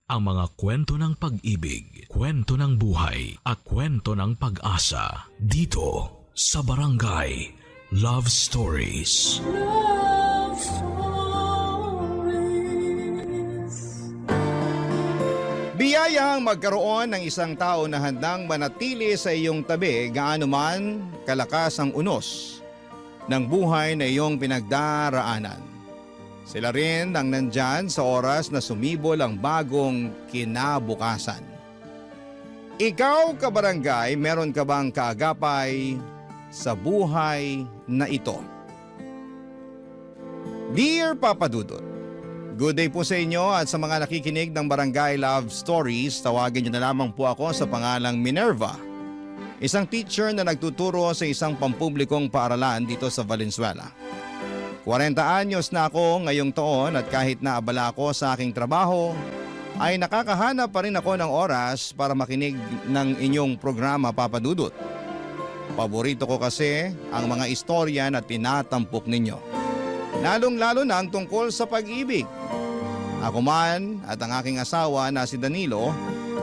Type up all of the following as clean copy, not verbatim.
ang mga kwento ng pag-ibig, kwento ng buhay at kwento ng pag-asa dito sa Barangay Love Stories. Love Stories. Biyayang magkaroon ng isang tao na handang manatili sa iyong tabi gaano man kalakas ang unos ng buhay na iyong pinagdaraanan. Sila rin ang nandyan sa oras na sumibol ang bagong kinabukasan. Ikaw, kabarangay, meron ka bang kaagapay sa buhay na ito? Dear Papa Dudut, good day po sa inyo at sa mga nakikinig ng Barangay Love Stories, tawagin niyo na lamang po ako sa pangalang Minerva, isang teacher na nagtuturo sa isang pampublikong paaralan dito sa Valenzuela. 40 anyos na ako ngayong taon at kahit na abala ako sa aking trabaho, ay nakakahanap pa rin ako ng oras para makinig ng inyong programa, Papa Dudut. Paborito ko kasi ang mga istorya na tinatampok ninyo. Lalong-lalo na ang tungkol sa pag-ibig. Ako man at ang aking asawa na si Danilo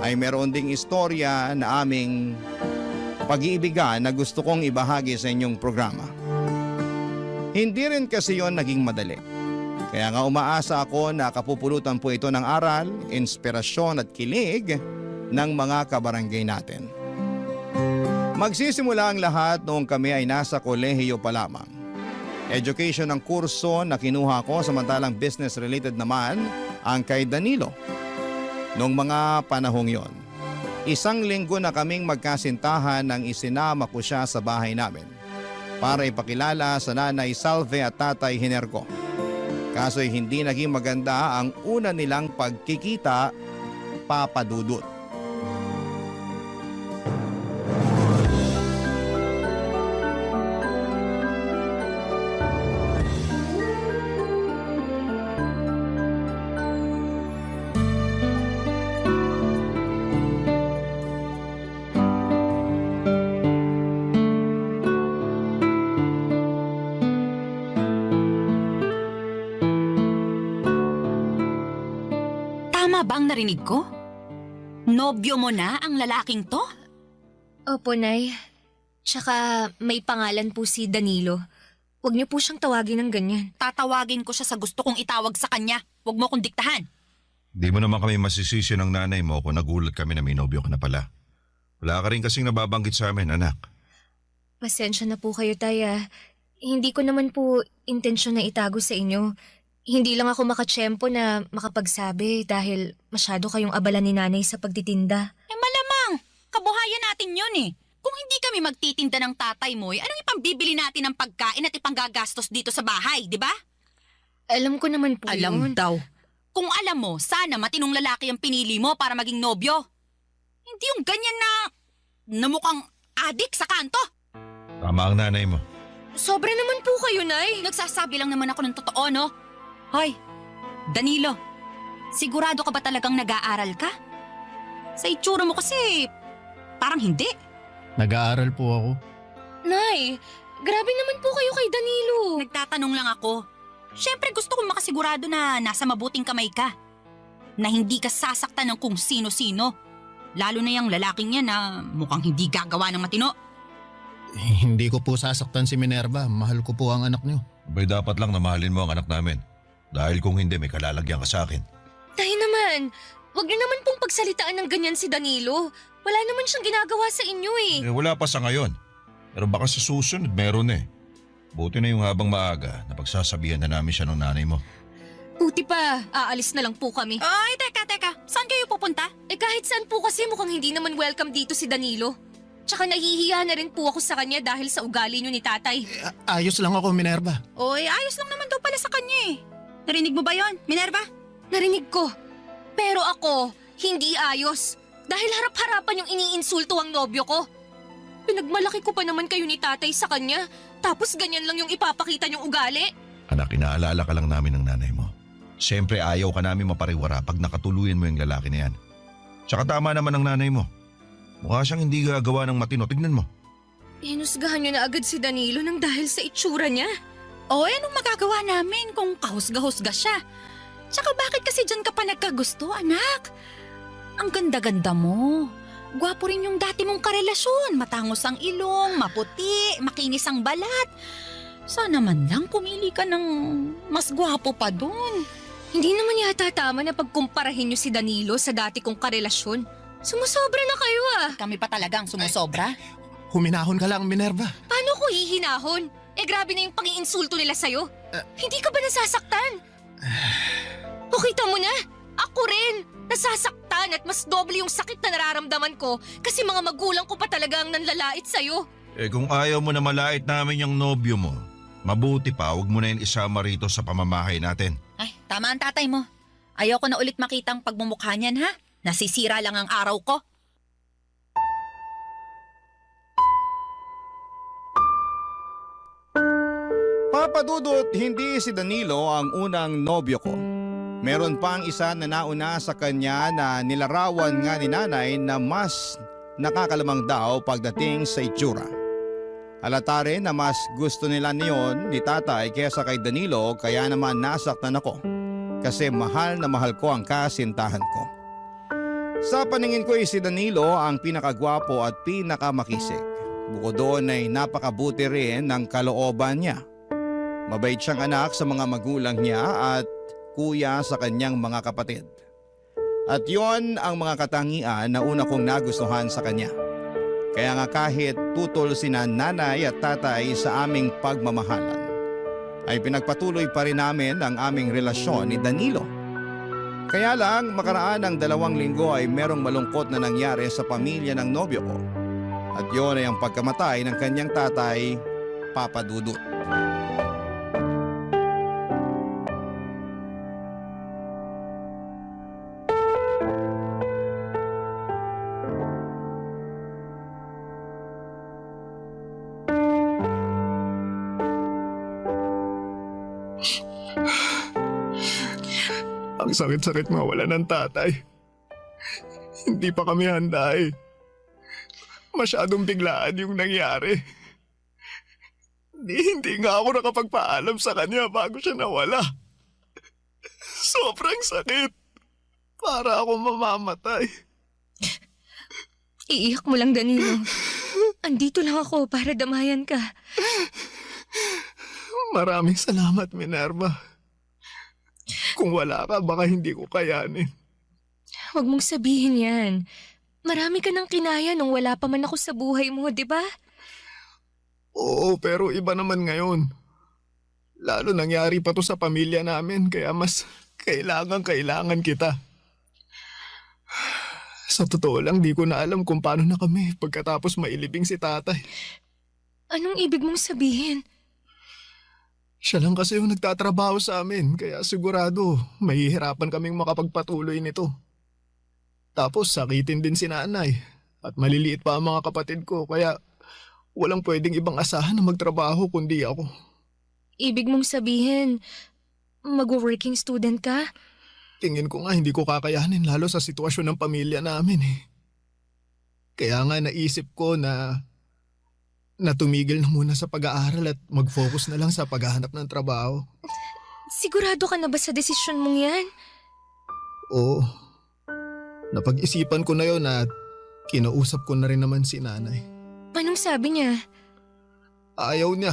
ay meron ding istorya na aming pag-iibigan na gusto kong ibahagi sa inyong programa. Hindi rin kasi yon naging madali. Kaya nga umaasa ako na kapupulutan po ito ng aral, inspirasyon at kilig ng mga kabarangay natin. Magsisimula ang lahat noong kami ay nasa kolehiyo pa lamang. Education ang kurso na kinuha ko, samantalang business related naman ang kay Danilo. Noong mga panahong yon, 1 linggo na kaming magkasintahan nang isinama ko siya sa bahay namin para ipakilala sa Nanay Salve at Tatay Hinerko. Kaso'y hindi naging maganda ang una nilang pagkikita, Papa Dudut. Tama ba ang narinig ko? Nobyo mo na ang lalaking to? Opo, Nay. Tsaka may pangalan po si Danilo. Huwag niyo po siyang tawagin ng ganyan. Tatawagin ko siya sa gusto kong itawag sa kanya. Huwag mo kong diktahan. Di mo naman kami masisisi ng nanay mo kung nagulat kami na may nobyo ka na pala. Wala ka rin kasing nababanggit sa amin, anak. Pasensya na po kayo, Tay. Hindi ko naman po intensyon na itago sa inyo. Hindi lang ako makatsyempo na makapagsabi dahil masyado kayong abala ni Nanay sa pagtitinda. Malamang, kabuhayan natin yun eh. Kung hindi kami magtitinda ng tatay mo, anong ipambibili natin ng pagkain at ipanggagastos dito sa bahay, di ba? Alam ko naman po Alam yun. daw. Kung alam mo, sana matinong lalaki ang pinili mo para maging nobyo. Hindi yung ganyan na mukhang adik sa kanto. Tama ang nanay mo. Sobra naman po kayo, Nay. Nagsasabi lang naman ako ng totoo, no? Hoy, Danilo, sigurado ka ba talagang nag-aaral ka? Sa itsura mo kasi, parang hindi. Nag-aaral po ako. Nay, grabe naman po kayo kay Danilo. Nagtatanong lang ako. Siyempre gusto kong makasigurado na nasa mabuting kamay ka. Na hindi ka sasaktan ng kung sino-sino. Lalo na yung lalaking yan na mukhang hindi gagawa ng matino. Hindi ko po sasaktan si Minerva. Mahal ko po ang anak niyo. Abay dapat lang na mahalin mo ang anak namin. Dahil kung hindi, may kalalagyan ka sa akin. Tay naman, wag niyo naman pong pagsalitaan ng ganyan si Danilo. Wala naman siyang ginagawa sa inyo eh. Wala pa sa ngayon. Pero baka sa susunod meron eh. Buti na yung habang maaga na pagsasabihan na namin siya ng nanay mo. Buti pa, aalis na lang po kami. Ay, teka. Saan kayo pupunta? Kahit saan po kasi mukhang hindi naman welcome dito si Danilo. Tsaka nahihiya na rin po ako sa kanya dahil sa ugali niyo ni tatay. Ayos lang ako, Minerva. Oy, ayos lang naman daw pala sa kanya eh. Narinig mo ba yon, Minerva? Narinig ko. Pero ako, hindi ayos. Dahil harap-harapan yung iniinsulto ang nobyo ko. Pinagmalaki ko pa naman kayo ni tatay sa kanya. Tapos ganyan lang yung ipapakita niyong ugali. Anak, inaalala ka lang namin ng nanay mo. Siyempre ayaw ka namin mapariwara pag nakatuluyan mo yung lalaki na yan. Tsaka tama naman ang nanay mo. Mukha siyang hindi gagawa ng matino. Tignan mo. Hinusgahan niyo na agad si Danilo nang dahil sa itsura niya. O, anong magagawa namin kung kahusga-husga siya? Tsaka bakit kasi dyan ka pa nagkagusto, anak? Ang ganda-ganda mo. Gwapo rin yung dati mong karelasyon. Matangos ang ilong, maputi, makinis ang balat. Sana man lang pumili ka ng mas gwapo pa dun. Hindi naman yata tama na pagkumparahin niyo si Danilo sa dati kong karelasyon. Sumusobra na kayo ah. Kami pa talagang sumusobra. Huminahon ka lang, Minerva. Paano ko hihinahon? Grabe na yung pangiinsulto nila sa'yo. Hindi ka ba nasasaktan? O kita mo na, ako rin. Nasasaktan at mas doble yung sakit na nararamdaman ko kasi mga magulang ko pa talaga ang nanlalait sa'yo. Kung ayaw mo na malait namin yung nobyo mo, mabuti pa huwag mo na yun isama rito sa pamamahay natin. Ay, tama ang tatay mo. Ayoko na ulit makita ang pagmumukha niyan, ha? Nasisira lang ang araw ko. Papa Dudut, hindi si Danilo ang unang nobyo ko. Meron pang isa na nauna sa kanya na nilarawan nga ni nanay na mas nakakalamang daw pagdating sa itsura. Halata rin na mas gusto nila niyon ni tatay kaysa kay Danilo kaya naman nasaktan ako kasi mahal na mahal ko ang kasintahan ko. Sa paningin ko si Danilo ang pinakagwapo at pinakamakisig. Bukod doon ay napakabuti rin ng kalooban niya. Mabait siyang anak sa mga magulang niya at kuya sa kanyang mga kapatid. At yon ang mga katangian na una kong nagustuhan sa kanya. Kaya nga kahit tutol sina nanay at tatay sa aming pagmamahalan, ay pinagpatuloy pa rin namin ang aming relasyon ni Danilo. Kaya lang makaraan ng 2 linggo ay merong malungkot na nangyari sa pamilya ng nobyo ko. At yon ay ang pagkamatay ng kanyang tatay, Papa Dudut. Ang sakit-sakit mawala ng tatay. Hindi pa kami handa eh. Masyadong biglaan yung nangyari. Hindi nga ako nakapagpaalam sa kanya bago siya nawala. Sobrang sakit. Para ako mamamatay. Iiyak mo lang, Danilo. Andito lang ako para damayan ka. Maraming salamat, Minerva. Kung wala ka, baka hindi ko kayanin. Huwag mong sabihin yan. Marami ka ng kinaya nung wala pa man ako sa buhay mo, di ba? Oo, pero iba naman ngayon. Lalo nangyari pa to sa pamilya namin, kaya mas kailangan kita. Sa totoo lang, di ko na alam kung paano na kami pagkatapos mailibing si tatay. Anong ibig mong sabihin? Siya lang kasi yung nagtatrabaho sa amin, kaya sigurado mahihirapan kaming makapagpatuloy nito. Tapos sakitin din si nanay at maliliit pa ang mga kapatid ko, kaya walang pwedeng ibang asahan na magtrabaho kundi ako. Ibig mong sabihin, mag-working student ka? Tingin ko nga hindi ko kakayanin lalo sa sitwasyon ng pamilya namin eh. Kaya nga naisip ko na tumigil na muna sa pag-aaral at mag-focus na lang sa paghahanap ng trabaho. Sigurado ka na ba sa desisyon mong yan? Oo. Napag-isipan ko na yon at kinausap ko na rin naman si nanay. Anong sabi niya? Ayaw niya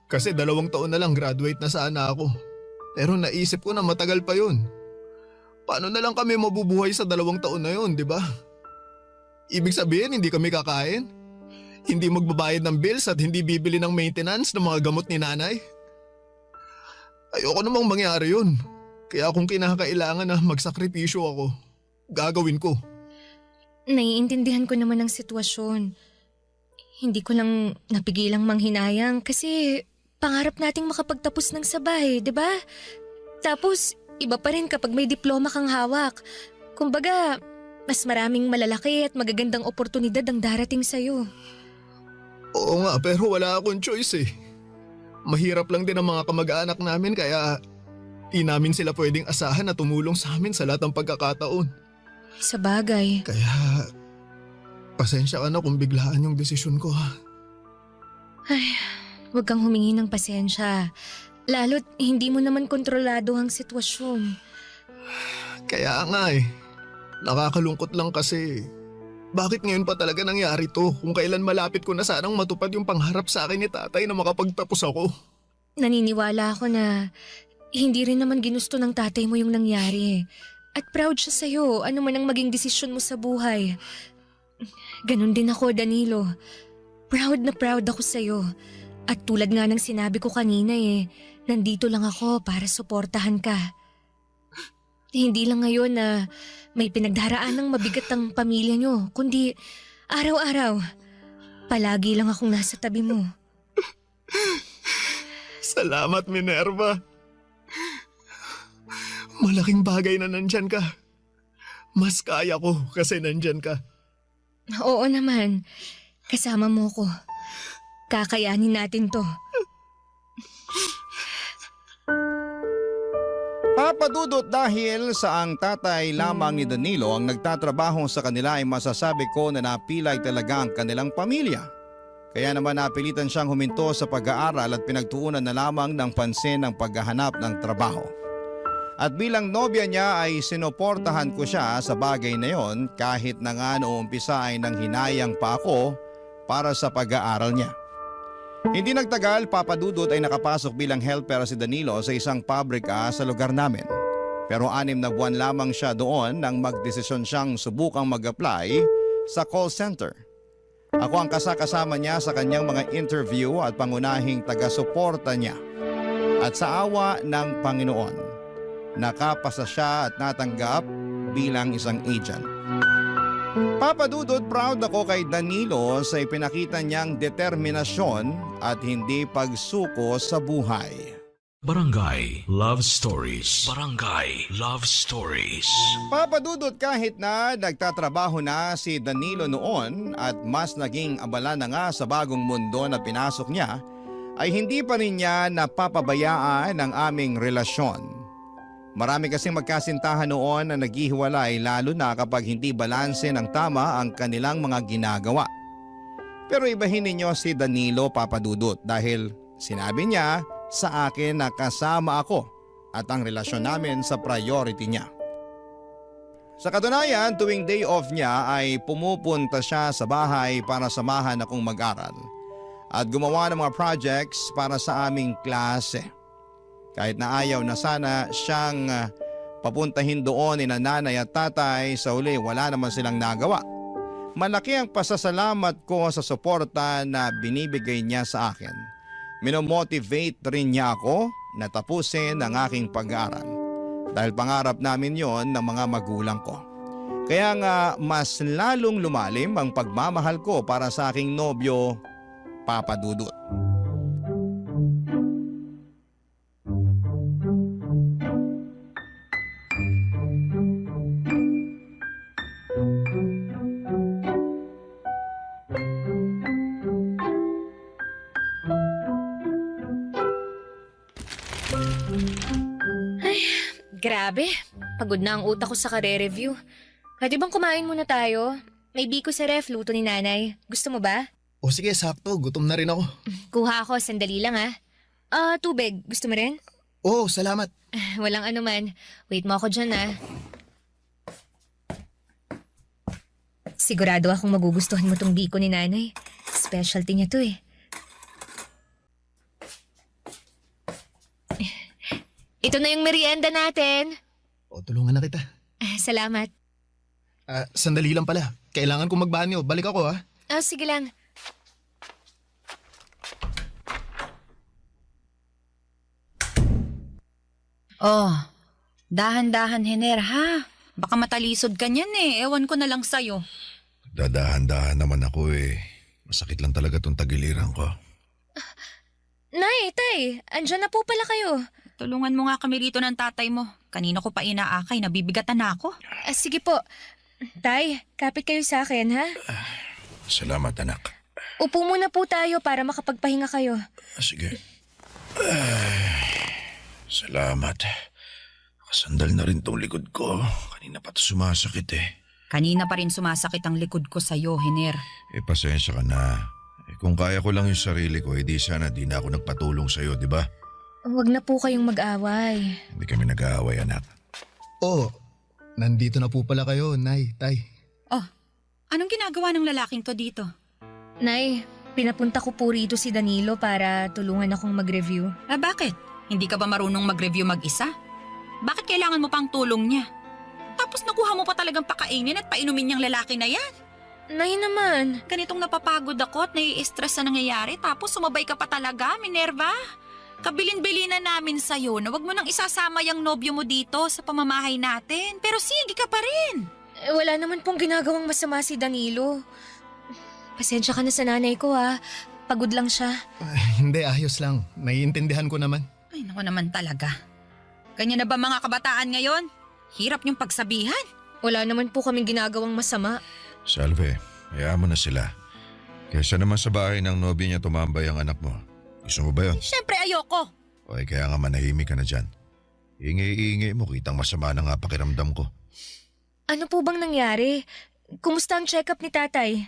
kasi 2 taon na lang graduate na sana ako. Pero naisip ko na matagal pa yun. Paano na lang kami mabubuhay sa 2 taon na yun, di ba? Ibig sabihin hindi kami kakain? Hindi magbabayad ng bills at hindi bibili ng maintenance ng mga gamot ni nanay? Ayoko namang mangyari yun. Kaya kung kinakailangan na magsakripisyo ako, gagawin ko. Naiintindihan ko naman ang sitwasyon. Hindi ko lang napigilang manghinayang kasi pangarap nating makapagtapos ng sabay, di ba? Tapos iba pa rin kapag may diploma kang hawak. Kumbaga, mas maraming malalaki at magagandang oportunidad ang darating sa'yo. Oo nga, pero wala akong choice eh. Mahirap lang din ang mga kamag-anak namin kaya di namin sila pwedeng asahan na tumulong sa amin sa lahat ng pagkakataon. Sa bagay. Kaya pasensya ka na kung biglaan yung desisyon ko ha. Ay, huwag kang humingi ng pasensya. Lalo't hindi mo naman kontrolado ang sitwasyon. Kaya nga nakakalungkot lang kasi bakit ngayon pa talaga nangyari to kung kailan malapit ko na sanang matupad yung pangarap sa akin ni tatay na makapagtapos ako. Naniniwala ako na hindi rin naman ginusto ng tatay mo yung nangyari. At proud siya sa'yo, ano man ang maging desisyon mo sa buhay. Ganon din ako, Danilo. Proud na proud ako sa'yo. At tulad nga ng sinabi ko kanina nandito lang ako para suportahan ka. Hindi lang ngayon na may pinagdaraan ng mabigat ang pamilya nyo, kundi araw-araw, palagi lang akong nasa tabi mo. Salamat, Minerva. Malaking bagay na nandyan ka. Mas kaya ko kasi nandyan ka. Oo naman, kasama mo ko. Kakayanin natin to. Papadudot, dahil sa ang tatay lamang ni Danilo ang nagtatrabaho sa kanila ay masasabi ko na napilay talaga ang kanilang pamilya. Kaya naman napilitan siyang huminto sa pag-aaral at pinagtuunan na lamang ng pansin ang paghahanap ng trabaho. At bilang nobya niya ay sinuportahan ko siya sa bagay na yon kahit na nga noong umpisa ay nang hinayang pa ako para sa pag-aaral niya. Hindi nagtagal, Papadudot, ay nakapasok bilang helper si Danilo sa isang pabrika sa lugar namin. Pero 6 na buwan lamang siya doon nang magdesisyon siyang subukang mag-apply sa call center. Ako ang kasama niya sa kanyang mga interview at pangunahing taga-suporta niya. At sa awa ng Panginoon, nakapasa siya at natanggap bilang isang agent. Papadudot, proud ako kay Danilo sa ipinakita niyang determinasyon at hindi pagsuko sa buhay. Barangay Love Stories. Barangay Love Stories. Papadudot, kahit na nagtatrabaho na si Danilo noon at mas naging abala na nga sa bagong mundo na pinasok niya, ay hindi pa rin niya napapabayaan ang aming relasyon. Marami kasing magkasintahan noon na naghihiwalay lalo na kapag hindi balanse ng tama ang kanilang mga ginagawa. Pero ibahin ninyo si Danilo, Papadudot, dahil sinabi niya sa akin na kasama ako at ang relasyon namin sa priority niya. Sa katunayan, tuwing day off niya ay pumupunta siya sa bahay para samahan akong mag-aral at gumawa ng mga projects para sa aming klase. Kahit na ayaw na sana siyang papuntahin doon ni nanay at tatay, sa uli wala naman silang nagawa. Malaki ang pasasalamat ko sa suporta na binibigay niya sa akin. Minomotivate rin niya ako na tapusin ang aking pag-aaral. Dahil pangarap namin yon ng mga magulang ko. Kaya nga mas lalong lumalim ang pagmamahal ko para sa aking nobyo, Papadudot. Grabe, pagod na ang utak ko sa kare-review. Pwede bang kumain muna tayo? May biko sa ref, luto ni nanay. Gusto mo ba? O sige, sakto. Gutom na rin ako. Kuha ako, sandali lang tubig. Gusto mo rin? Oo, salamat. Walang anuman. Wait mo ako dyan Sigurado akong magugustuhan mo tong biko ni nanay. Specialty niya to Ito na yung merienda natin. O, tulungan na kita. Salamat. Sandali lang pala. Kailangan kong magbanyo. Balik ako Sige lang. Oh, dahan-dahan, Hiner, ha? Baka matalisod ka niyan Ewan ko na lang sa'yo. Dadahan-dahan naman ako Masakit lang talaga tong tagiliran ko. Nay, tay, andyan na po pala kayo. Tulungan mo nga kami rito ng tatay mo. Kanina ko pa inaakay, nabibigatan na ako. Sige po. Tay, kapit kayo sa akin, ha? Salamat, anak. Upo muna po tayo para makapagpahinga kayo. Sige. Salamat. Kasandal na rin tong likod ko. Kanina pa ito sumasakit Kanina pa rin sumasakit ang likod ko sa'yo, Hiner. Pasensya ka na. Kung kaya ko lang yung sarili ko, di sana di na ako nagpatulong sa'yo, di ba? Huwag na po kayong mag-away. Hindi kami nag-aaway, anak. Oh, nandito na po pala kayo, Nay, Tay. Anong ginagawa ng lalaking to dito? Nay, pinapunta ko po rito si Danilo para tulungan akong mag-review. Bakit? Hindi ka ba marunong mag-review mag-isa? Bakit kailangan mo pang tulong niya? Tapos nakuha mo pa talagang pakainin at painumin niyang lalaki na yan. Nay naman, Ganitong napapagod ako at nai-stress na nangyayari tapos sumabay ka pa talaga, Minerva. Kabilin-bilinan namin sa'yo na wag mo nang isasama yung nobyo mo dito sa pamamahay natin. Pero sige ka pa rin. wala naman pong ginagawang masama si Danilo. Pasensya ka na sa nanay ko ha. Pagod lang siya. Hindi, ayos lang. Naiintindihan ko naman. Ay, naku naman talaga. Ganyan na ba mga kabataan ngayon? Hirap niyong pagsabihan. Wala naman po kaming ginagawang masama. Salve, hayaan mo na sila. Kesa naman sa bahay ng nobya niya tumambay ang anak mo. Gusto mo ba yun? Siyempre ayoko. O kaya nga manahimik ka na dyan. Ingay-ingay mo, kitang masama na nga pakiramdam ko. Ano po bang nangyari? Kumusta ang check-up ni tatay?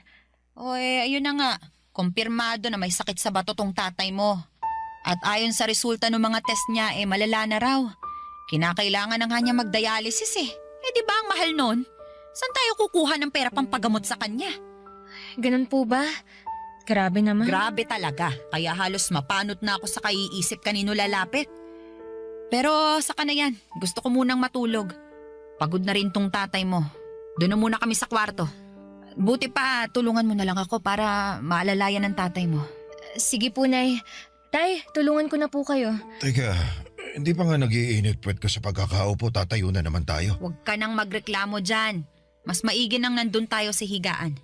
Ayun na nga. Kumpirmado na may sakit sa bato tong tatay mo. At ayon sa resulta ng mga test niya, malala na raw. Kinakailangan na nga niya magdialysis eh. Di ba ang mahal nun? Saan tayo kukuha ng pera pang pagamot sa kanya? Ganun po ba? Grabe naman. Grabe talaga. Kaya halos mapanot na ako sa kaiisip kanino lalapit. Pero saka na yan. Gusto ko munang matulog. Pagod na rin tong tatay mo. Doon na muna kami sa kwarto. Buti pa, tulungan mo na lang ako para maalalayan ng tatay mo. Sige po, Nay. Tay, tulungan ko na po kayo. Teka, hindi pa nga nag-iinit puwet ka sa pagkakaupo, tatayo na naman tayo. Huwag ka nang magreklamo dyan. Mas maigi nang nandun tayo sa higaan.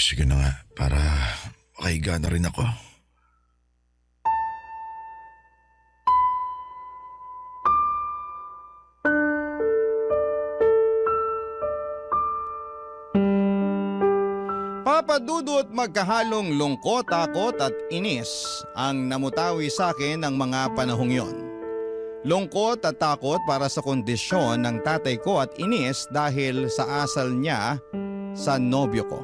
Sige na nga, para makahiga na rin ako. Papadudot magkahalong lungkot, takot at inis ang namutawi sa akin ng mga panahong yon. Lungkot at takot para sa kondisyon ng tatay ko at inis dahil sa asal niya sa nobyo ko.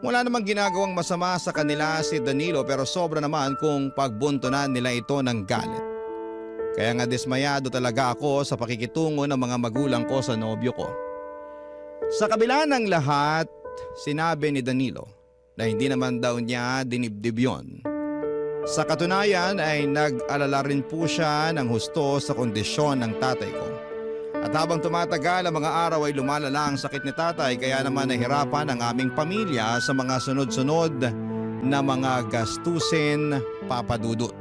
Wala namang ginagawang masama sa kanila si Danilo pero sobra naman kung pagbuntunan nila ito ng galit. Kaya nga dismayado talaga ako sa pakikitungo ng mga magulang ko sa nobyo ko. Sa kabila ng lahat, sinabi ni Danilo na hindi naman daw niya dinibdib yun. Sa katunayan ay nag-alala rin po siya ng husto sa kondisyon ng tatay ko. At habang tumatagal ang mga araw ay lumalala ang sakit ni tatay kaya naman nahirapan ang aming pamilya sa mga sunod-sunod na mga gastusin, papadudot.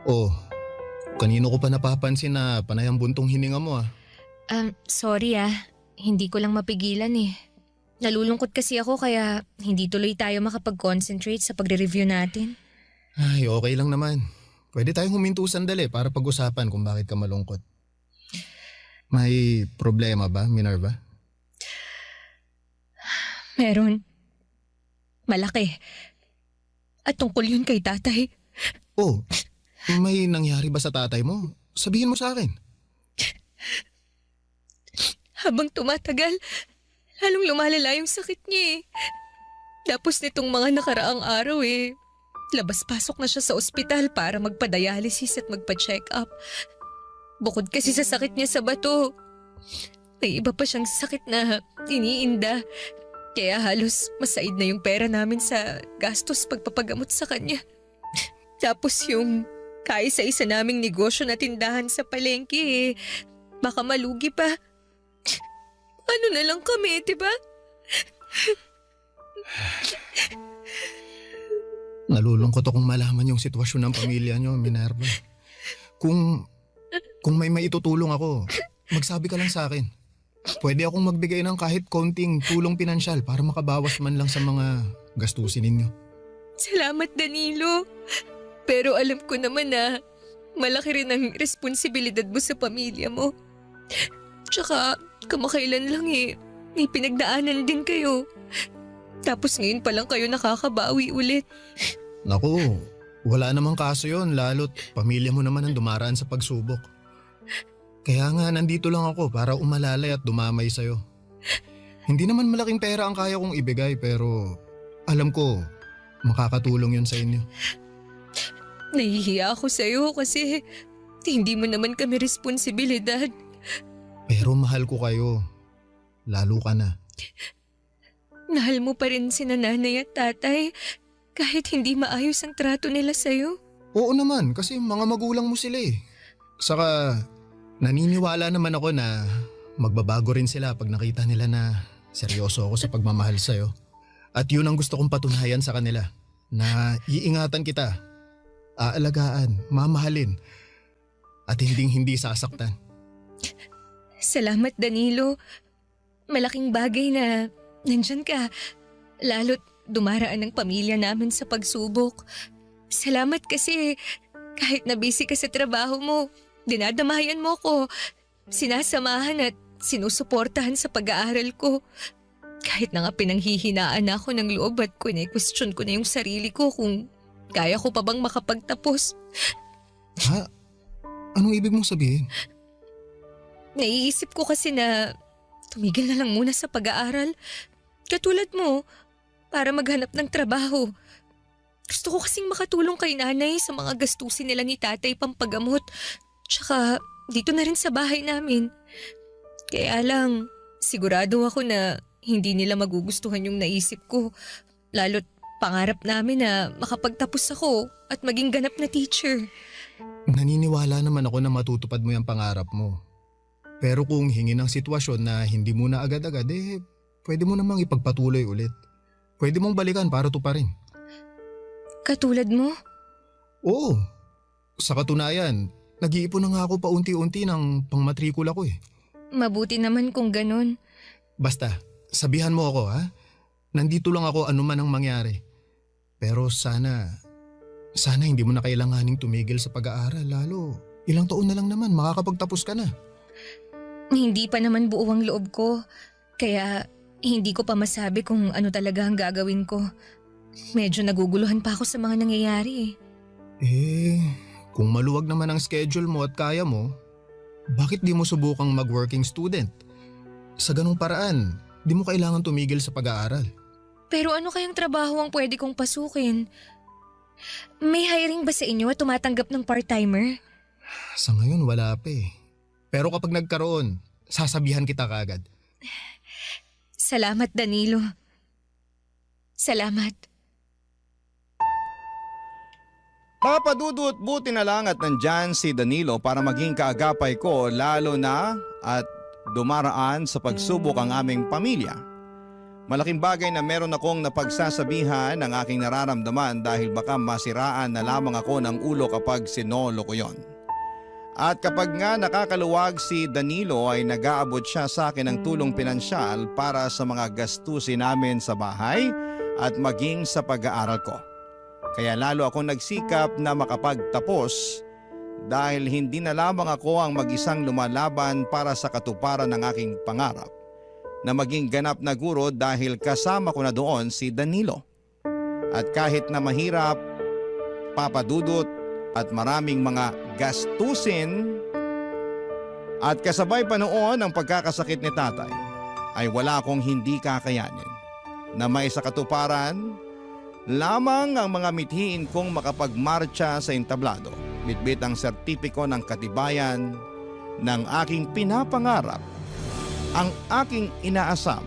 Oh, kanino ko pa napapansin na panay ang buntong hininga mo ah. Sorry Hindi ko lang mapigilan eh. Nalulungkot kasi ako kaya hindi tuloy tayo makapag-concentrate sa pagre-review natin. Ay, okay lang naman. Pwede tayong huminto sandali para pag-usapan kung bakit ka malungkot. May problema ba, Minerva? Meron. Malaki. At tungkol yun kay tatay. Oh, may nangyari ba sa tatay mo? Sabihin mo sa akin. Habang tumatagal, lalong lumalala yung sakit niya eh. Tapos nitong mga nakaraang araw labas-pasok na siya sa ospital para magpa-dialysis at magpa-check up. Bukod kasi sa sakit niya sa bato, may iba pa siyang sakit na iniinda. Kaya halos masaid na yung pera namin sa gastos pagpapagamot sa kanya. Tapos yung kaisa-isa naming negosyo na tindahan sa palengke baka malugi pa. Ano na lang kami, diba? Nalulungkot akong malaman yung sitwasyon ng pamilya niyo, Minerva. Kung may maitutulong ako, magsabi ka lang sa akin. Pwede akong magbigay ng kahit konting tulong pinansyal para makabawas man lang sa mga gastusin ninyo. Salamat, Danilo. Pero alam ko naman na malaki rin ang responsibilidad mo sa pamilya mo. Tsaka kamakailan lang may pinagdaanan din kayo. Tapos ngayon pa lang kayo nakakabawi ulit. Naku, wala namang kaso yon, lalo't pamilya mo naman ang dumaraan sa pagsubok. Kaya nga nandito lang ako para umalalay at dumamay sa'yo. Hindi naman malaking pera ang kaya kong ibigay pero alam ko makakatulong yun sa inyo. Nahihiya ako sa'yo kasi hindi mo naman kami responsibilidad. Pero mahal ko kayo. Lalo ka na. Mahal mo pa rin si nanay at tatay kahit hindi maayos ang trato nila sa'yo. Oo naman, kasi mga magulang mo sila eh. Saka naniniwala naman ako na magbabago rin sila pag nakita nila na seryoso ako sa pagmamahal sa'yo. At yun ang gusto kong patunayan sa kanila, na iingatan kita, aalagaan, mamahalin, at hindi sasaktan. Salamat Danilo. Malaking bagay na nandyan ka. Lalo't dumaraan ang pamilya namin sa pagsubok. Salamat kasi kahit na busy ka sa trabaho mo, dinadamayan mo ko. Sinasamahan at sinusuportahan sa pag-aaral ko. Kahit na nga pinanghihinaan ako ng loob at question ko na yung sarili ko kung kaya ko pa bang makapagtapos. Ha? Anong ibig mong sabihin? Naiisip ko kasi na tumigil na lang muna sa pag-aaral. Katulad mo, para maghanap ng trabaho. Gusto ko kasing makatulong kay nanay sa mga gastusin nila ni tatay pampagamot. Tsaka dito na rin sa bahay namin. Kaya lang, sigurado ako na hindi nila magugustuhan yung naisip ko. Lalo't pangarap namin na makapagtapos ako at maging ganap na teacher. Naniniwala naman ako na matutupad mo yung pangarap mo. Pero kung hingin ng sitwasyon na hindi mo na agad-agad, pwede mo namang ipagpatuloy ulit. Pwede mong balikan para tuparin. Katulad mo? Oo. Sa katunayan, nag-iipon na nga ako paunti-unti ng pangmatrikula ko eh. Mabuti naman kung ganun. Basta, sabihan mo ako ha. Nandito lang ako anuman ang mangyari. Pero sana hindi mo na kailanganing tumigil sa pag-aaral. Lalo, ilang taon na lang naman, makakapagtapos ka na. Hindi pa naman buo ang loob ko. Kaya hindi ko pa masabi kung ano talaga ang gagawin ko. Medyo naguguluhan pa ako sa mga nangyayari Kung maluwag naman ang schedule mo at kaya mo, bakit di mo subukang mag-working student? Sa ganung paraan, di mo kailangan tumigil sa pag-aaral. Pero ano kayang trabaho ang pwede kong pasukin? May hiring ba sa inyo at tumatanggap ng part-timer? Sa ngayon wala pa eh. Pero kapag nagkaroon, sasabihan kita kaagad. Salamat Danilo. Salamat. Papadudot, buti na lang at nandyan si Danilo para maging kaagapay ko lalo na at dumaraan sa pagsubok ang aming pamilya. Malaking bagay na meron akong napagsasabihan ng aking nararamdaman dahil baka masiraan na lamang ako ng ulo kapag sinolo ko yon. At kapag nga nakakaluwag si Danilo ay nag-aabot siya sa akin ng tulong pinansyal para sa mga gastusin namin sa bahay at maging sa pag-aaral ko. Kaya lalo akong nagsikap na makapagtapos dahil hindi na lamang ako ang mag-isang lumalaban para sa katuparan ng aking pangarap na maging ganap na guro dahil kasama ko na doon si Danilo. At kahit na mahirap, papadudot at maraming mga gastusin at kasabay pa noon ang pagkakasakit ni tatay ay wala akong hindi kakayanin na may sa katuparan lamang ang mga mithiin kong makapagmarcha sa entablado, bitbit ang sertipiko ng katibayan ng aking pinapangarap, ang aking inaasam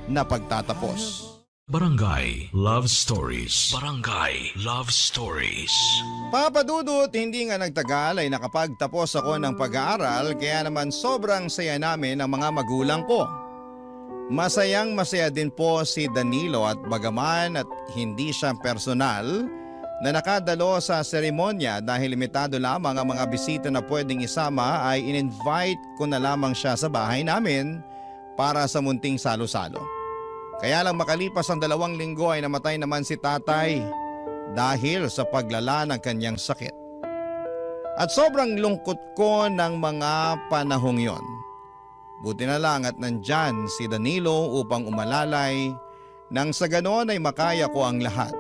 na pagtatapos. Barangay Love Stories. Barangay Love Stories. Papadudot, hindi nga nagtagal ay nakapagtapos ako ng pag-aaral kaya naman sobrang saya namin ng mga magulang ko. Masayang masaya din po si Danilo at bagaman at hindi siya personal na nakadalo sa seremonya dahil limitado lamang ang mga bisita na pwedeng isama ay in-invite ko na lamang siya sa bahay namin para sa munting salo-salo. Kaya lang makalipas ang 2 linggo ay namatay naman si tatay dahil sa paglala ng kanyang sakit. At sobrang lungkot ko ng mga panahong yon. Buti na lang at nandyan si Danilo upang umalalay nang sa ganon ay makaya ko ang lahat.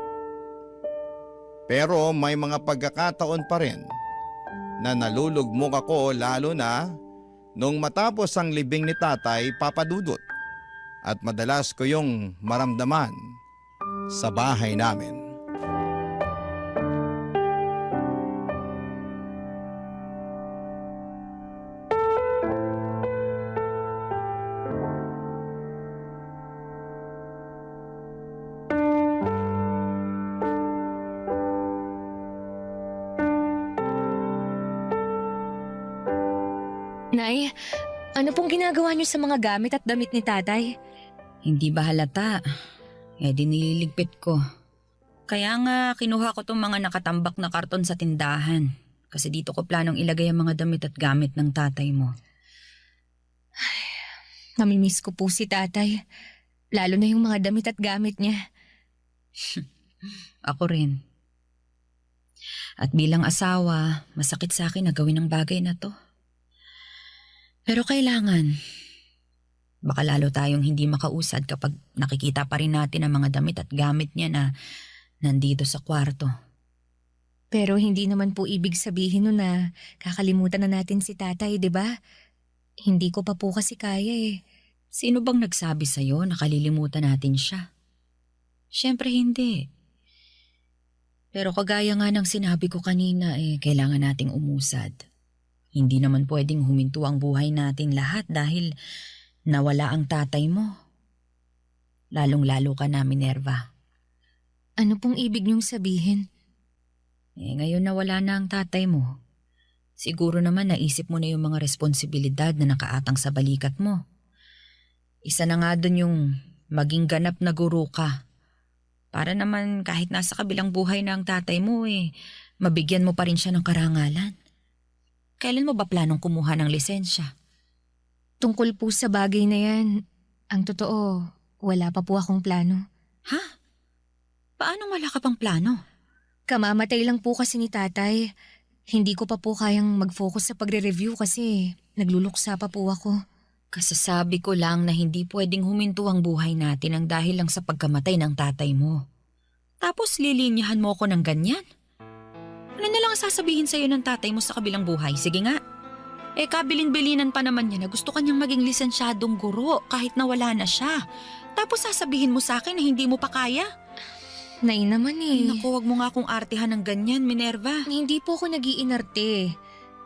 Pero may mga pagkakataon pa rin na nalulugmok ako lalo na nung matapos ang libing ni tatay Papa Dudut at madalas ko yung maramdaman sa bahay namin. Nay, ano pong ginagawa niyo sa mga gamit at damit ni tatay? Hindi ba halata? Di nililigpit ko. Kaya nga kinuha ko tong mga nakatambak na karton sa tindahan. Kasi dito ko planong ilagay ang mga damit at gamit ng tatay mo. Namimiss ko po si tatay. Lalo na yung mga damit at gamit niya. Ako rin. At bilang asawa, masakit sa akin na gawin ang bagay na to. Pero kailangan. Baka lalo tayong hindi makausad kapag nakikita pa rin natin ang mga damit at gamit niya na nandito sa kwarto. Pero hindi naman po ibig sabihin nun na kakalimutan na natin si tatay, di ba? Hindi ko pa po kasi kaya eh. Sino bang nagsabi sa'yo na kalilimutan natin siya? Siyempre hindi. Pero kagaya nga ng sinabi ko kanina kailangan nating umusad. Hindi naman pwedeng huminto ang buhay natin lahat dahil nawala ang tatay mo. Lalong-lalo ka na, Minerva. Ano pong ibig niyong sabihin? Ngayon nawala na ang tatay mo. Siguro naman naisip mo na yung mga responsibilidad na nakaatang sa balikat mo. Isa na nga dun yung maging ganap na guro ka. Para naman kahit nasa kabilang buhay na ang tatay mo mabigyan mo pa rin siya ng karangalan. Kailan mo ba planong kumuha ng lisensya? Tungkol po sa bagay na yan, ang totoo, wala pa po akong plano. Ha? Paano wala ka pang plano? Kamamatay lang po kasi ni tatay. Hindi ko pa po kayang mag-focus sa pagre-review kasi nagluluksa pa po ako. Kasasabi ko lang na hindi pwedeng huminto ang buhay natin ang dahil lang sa pagkamatay ng tatay mo. Tapos lilinyahan mo ako ng ganyan? Ano na lang sasabihin sa'yo ng tatay mo sa kabilang buhay? Sige nga. Kabilin-bilinan pa naman niya na gusto kanyang maging lisensyadong guro kahit nawala na siya. Tapos sasabihin mo sa akin na hindi mo pa kaya? Nay naman Naku, wag mo nga akong artihan ng ganyan, Minerva. Hindi po ako nag-iinarte.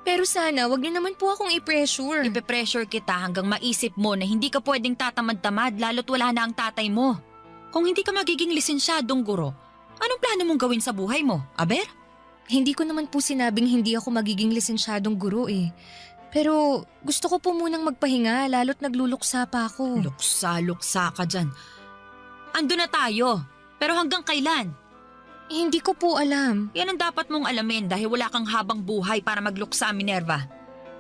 Pero sana wag niyo naman po akong i-pressure. Ipe-pressure kita hanggang maisip mo na hindi ka pwedeng tatamad-tamad lalo't wala na ang tatay mo. Kung hindi ka magiging lisensyadong guro, anong plano mong gawin sa buhay mo, Aber? Hindi ko naman po sinabing hindi ako magiging lisensyadong guro eh. Pero gusto ko po munang magpahinga lalo't nagluluksa pa ako. Luksa-luksa ka dyan. Ando na tayo. Pero hanggang kailan? Hindi ko po alam. Yan ang dapat mong alamin dahil wala kang habang buhay para magluksa, Minerva.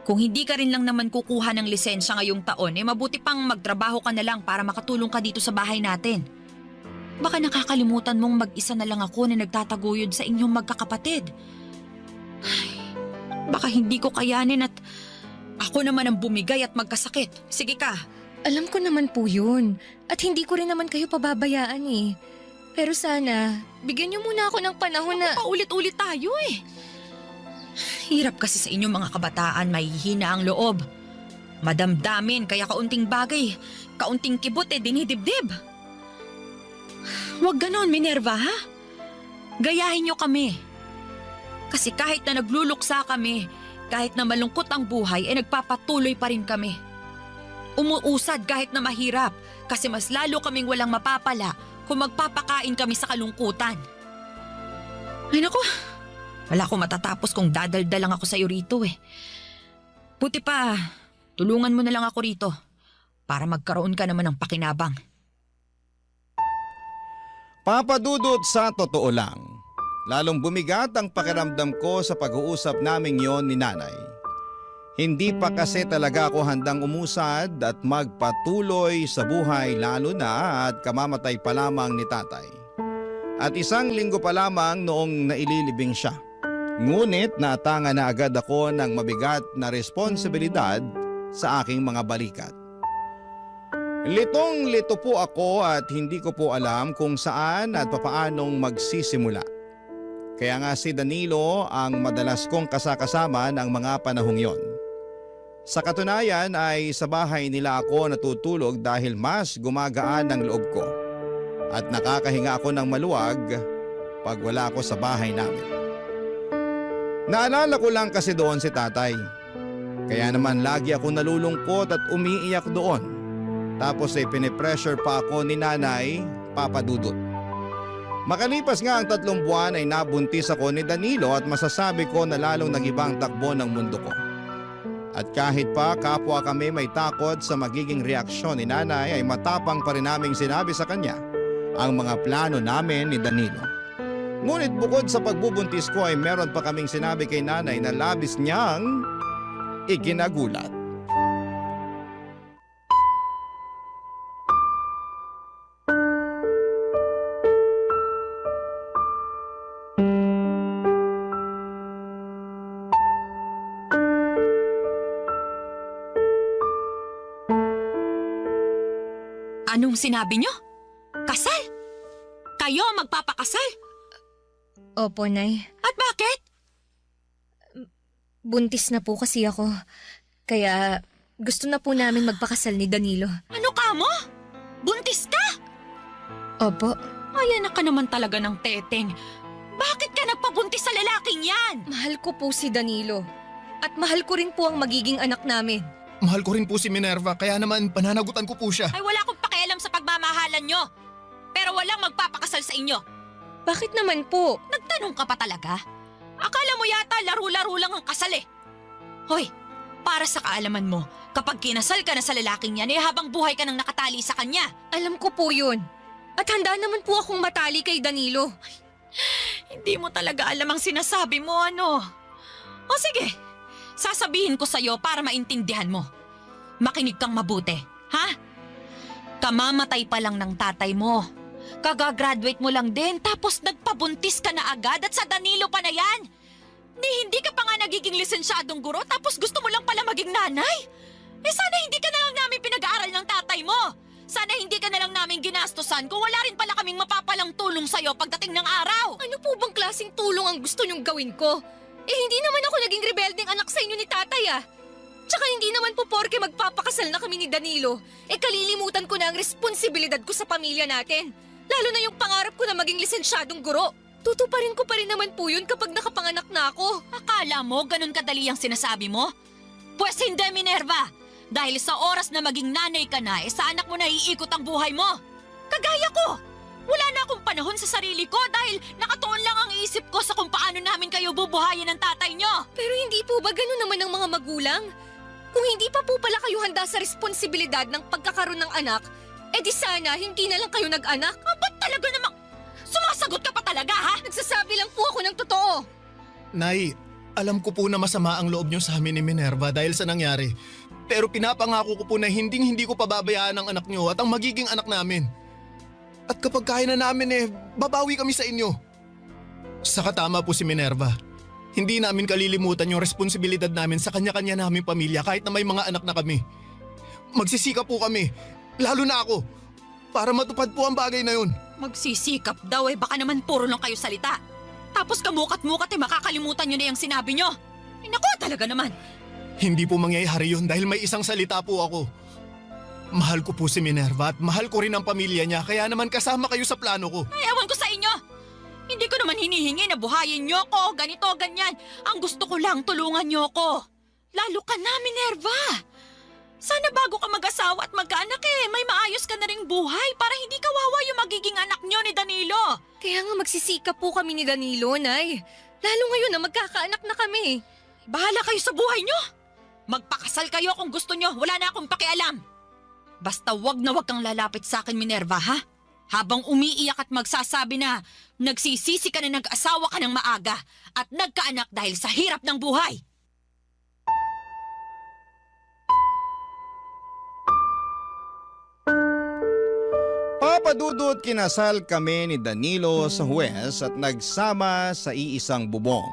Kung hindi ka rin lang naman kukuha ng lisensya ngayong taon, mabuti pang magtrabaho ka na lang para makatulong ka dito sa bahay natin. Baka nakakalimutan mong mag-isa na lang ako na nagtataguyod sa inyong magkakapatid. Ay, baka hindi ko kayanin at ako naman ang bumigay at magkasakit. Sige ka. Alam ko naman po yun. At hindi ko rin naman kayo pababayaan eh. Pero sana, bigyan niyo muna ako ng panahon na... Paulit-ulit tayo eh. Hirap kasi sa inyong mga kabataan, mahihina ang loob. Madamdamin kaya kaunting bagay, kaunting kibot dinidibdib. Huwag ganon, Minerva, ha? Gayahin niyo kami. Kasi kahit na nagluluksa kami, kahit na malungkot ang buhay, nagpapatuloy pa rin kami. Umuusad kahit na mahirap, kasi mas lalo kaming walang mapapala kung magpapakain kami sa kalungkutan. Ay naku, wala akong matatapos kung dadaldal lang ako sa iyo rito eh. Buti pa, tulungan mo na lang ako rito para magkaroon ka naman ng pakinabang. Papa Dudut, sa totoo lang, lalong bumigat ang pakiramdam ko sa pag-uusap naming yon ni nanay. Hindi pa kasi talaga ako handang umusad at magpatuloy sa buhay lalo na at kamamatay pa lamang ni tatay. At 1 linggo pa lamang noong naililibing siya. Ngunit naatanga na agad ako ng mabigat na responsibilidad sa aking mga balikat. Litong-lito po ako at hindi ko po alam kung saan at papaanong magsisimula. Kaya nga si Danilo ang madalas kong kasakasama ng mga panahong yon. Sa katunayan ay sa bahay nila ako natutulog dahil mas gumagaan ang loob ko. At nakakahinga ako ng maluwag pag wala ako sa bahay namin. Naalala ko lang kasi doon si tatay. Kaya naman lagi ako nalulungkot at umiiyak doon. Tapos ay pinipressure pa ako ni nanay, Papa Dudut. Makalipas nga ang 3 buwan ay nabuntis ako ni Danilo at masasabi ko na lalong nag-ibang takbo ng mundo ko. At kahit pa kapwa kami may takot sa magiging reaksyon ni nanay ay matapang pa rin naming sinabi sa kanya ang mga plano namin ni Danilo. Ngunit bukod sa pagbubuntis ko ay meron pa kaming sinabi kay nanay na labis niyang ikinagulat. Anong sinabi nyo? Kasal? Kayo magpapakasal? Opo, Nay. At bakit? Buntis na po kasi ako. Kaya gusto na po namin magpakasal ni Danilo. Ano ka mo? Buntis ka? Opo. Ay, anak ka naman talaga ng teteng. Bakit ka nagpabuntis sa lalaking yan? Mahal ko po si Danilo. At mahal ko rin po ang magiging anak namin. Mahal ko rin po si Minerva kaya naman pananagutan ko po siya. Ay, wala akong pakialam sa pagmamahalan nyo. Pero walang magpapakasal sa inyo. Bakit naman po? Nagtanong ka pa talaga? Akala mo yata laro-laro lang ang kasal eh. Hoy, para sa kaalaman mo, kapag kinasal ka na sa lalaking yan, eh habang buhay ka nang nakatali sa kanya. Alam ko po yun. At handa naman po akong matali kay Danilo. Hindi mo talaga alam ang sinasabi mo, ano? O sige, sasabihin ko sa'yo para maintindihan mo. Makinig kang mabuti, ha? Kamamatay pa lang ng tatay mo. Kagagraduate mo lang din tapos nagpabuntis ka na agad at sa Danilo pa na yan. Hindi ka pa nga nagiging lisensyadong guro tapos gusto mo lang pala maging nanay. Eh sana hindi ka na lang namin pinag-aaral ng tatay mo. Sana hindi ka na lang namin ginastosan kung wala rin pala kaming mapapalang tulong sa'yo pagdating ng araw. Ano po bang klaseng tulong ang gusto niyong gawin ko? Eh hindi naman ako naging rebeldeng anak sa inyo ni tatay ah. Tsaka hindi naman po porke magpapakasal na kami ni Danilo, eh kalilimutan ko na ang responsibilidad ko sa pamilya natin. Lalo na yung pangarap ko na maging lisensyadong guro. Tutuparin ko pa rin naman po yun kapag nakapanganak na ako. Akala mo ganun kadali ang sinasabi mo? Pwes hindi, Minerva. Dahil sa oras na maging nanay ka na, sa anak mo na iikot ang buhay mo. Kagaya ko. Wala na akong panahon sa sarili ko dahil nakatuon lang ang isip ko sa kung paano namin kayo bubuhayin ng tatay nyo. Pero hindi po ba ganun naman ang mga magulang? Kung hindi pa po pala kayo handa sa responsibilidad ng pagkakaroon ng anak, eh di sana hindi na lang kayo nag-anak. Ba't talaga namang sumasagot ka pa talaga, ha? Nagsasabi lang po ako ng totoo. Nay, alam ko po na masama ang loob niyo sa amin ni Minerva dahil sa nangyari. Pero pinapangako ko po na hindi ko pababayaan ang anak niyo at ang magiging anak namin. At kapag kaya na namin babawi kami sa inyo. Saka tama po si Minerva. Hindi namin kalilimutan yung responsibilidad namin sa kanya-kanya naming pamilya kahit na may mga anak na kami. Magsisikap po kami, lalo na ako, para matupad po ang bagay na yun. Magsisikap daw baka naman puro lang kayo salita. Tapos kamukat-mukat makakalimutan nyo na yung sinabi nyo. Ay naku, talaga naman. Hindi po mangyayari yun dahil may isang salita po ako. Mahal ko po si Minerva at mahal ko rin ang pamilya niya kaya naman kasama kayo sa plano ko. Ay, ewan ko sa inyo. Hindi ko naman hinihingi na buhayin nyo ko, ganito, ganyan. Ang gusto ko lang, tulungan nyo ko. Lalo ka na, Minerva. Sana bago ka mag-asawa at magkaanak may maayos ka na ring buhay para hindi kawawa yung magiging anak nyo ni Danilo. Kaya nga magsisikap po kami ni Danilo, Nay. Lalo ngayon na magkakaanak na kami. Bahala kayo sa buhay nyo. Magpakasal kayo kung gusto nyo, wala na akong pakialam. Basta wag na wag kang lalapit sa akin, Minerva, ha? Habang umiiyak at magsasabi na nagsisisi ka na nag-asawa ka ng maaga at nagkaanak dahil sa hirap ng buhay. Papa Dudut, kinasal kami ni Danilo sa Huwes at nagsama sa iisang bubong.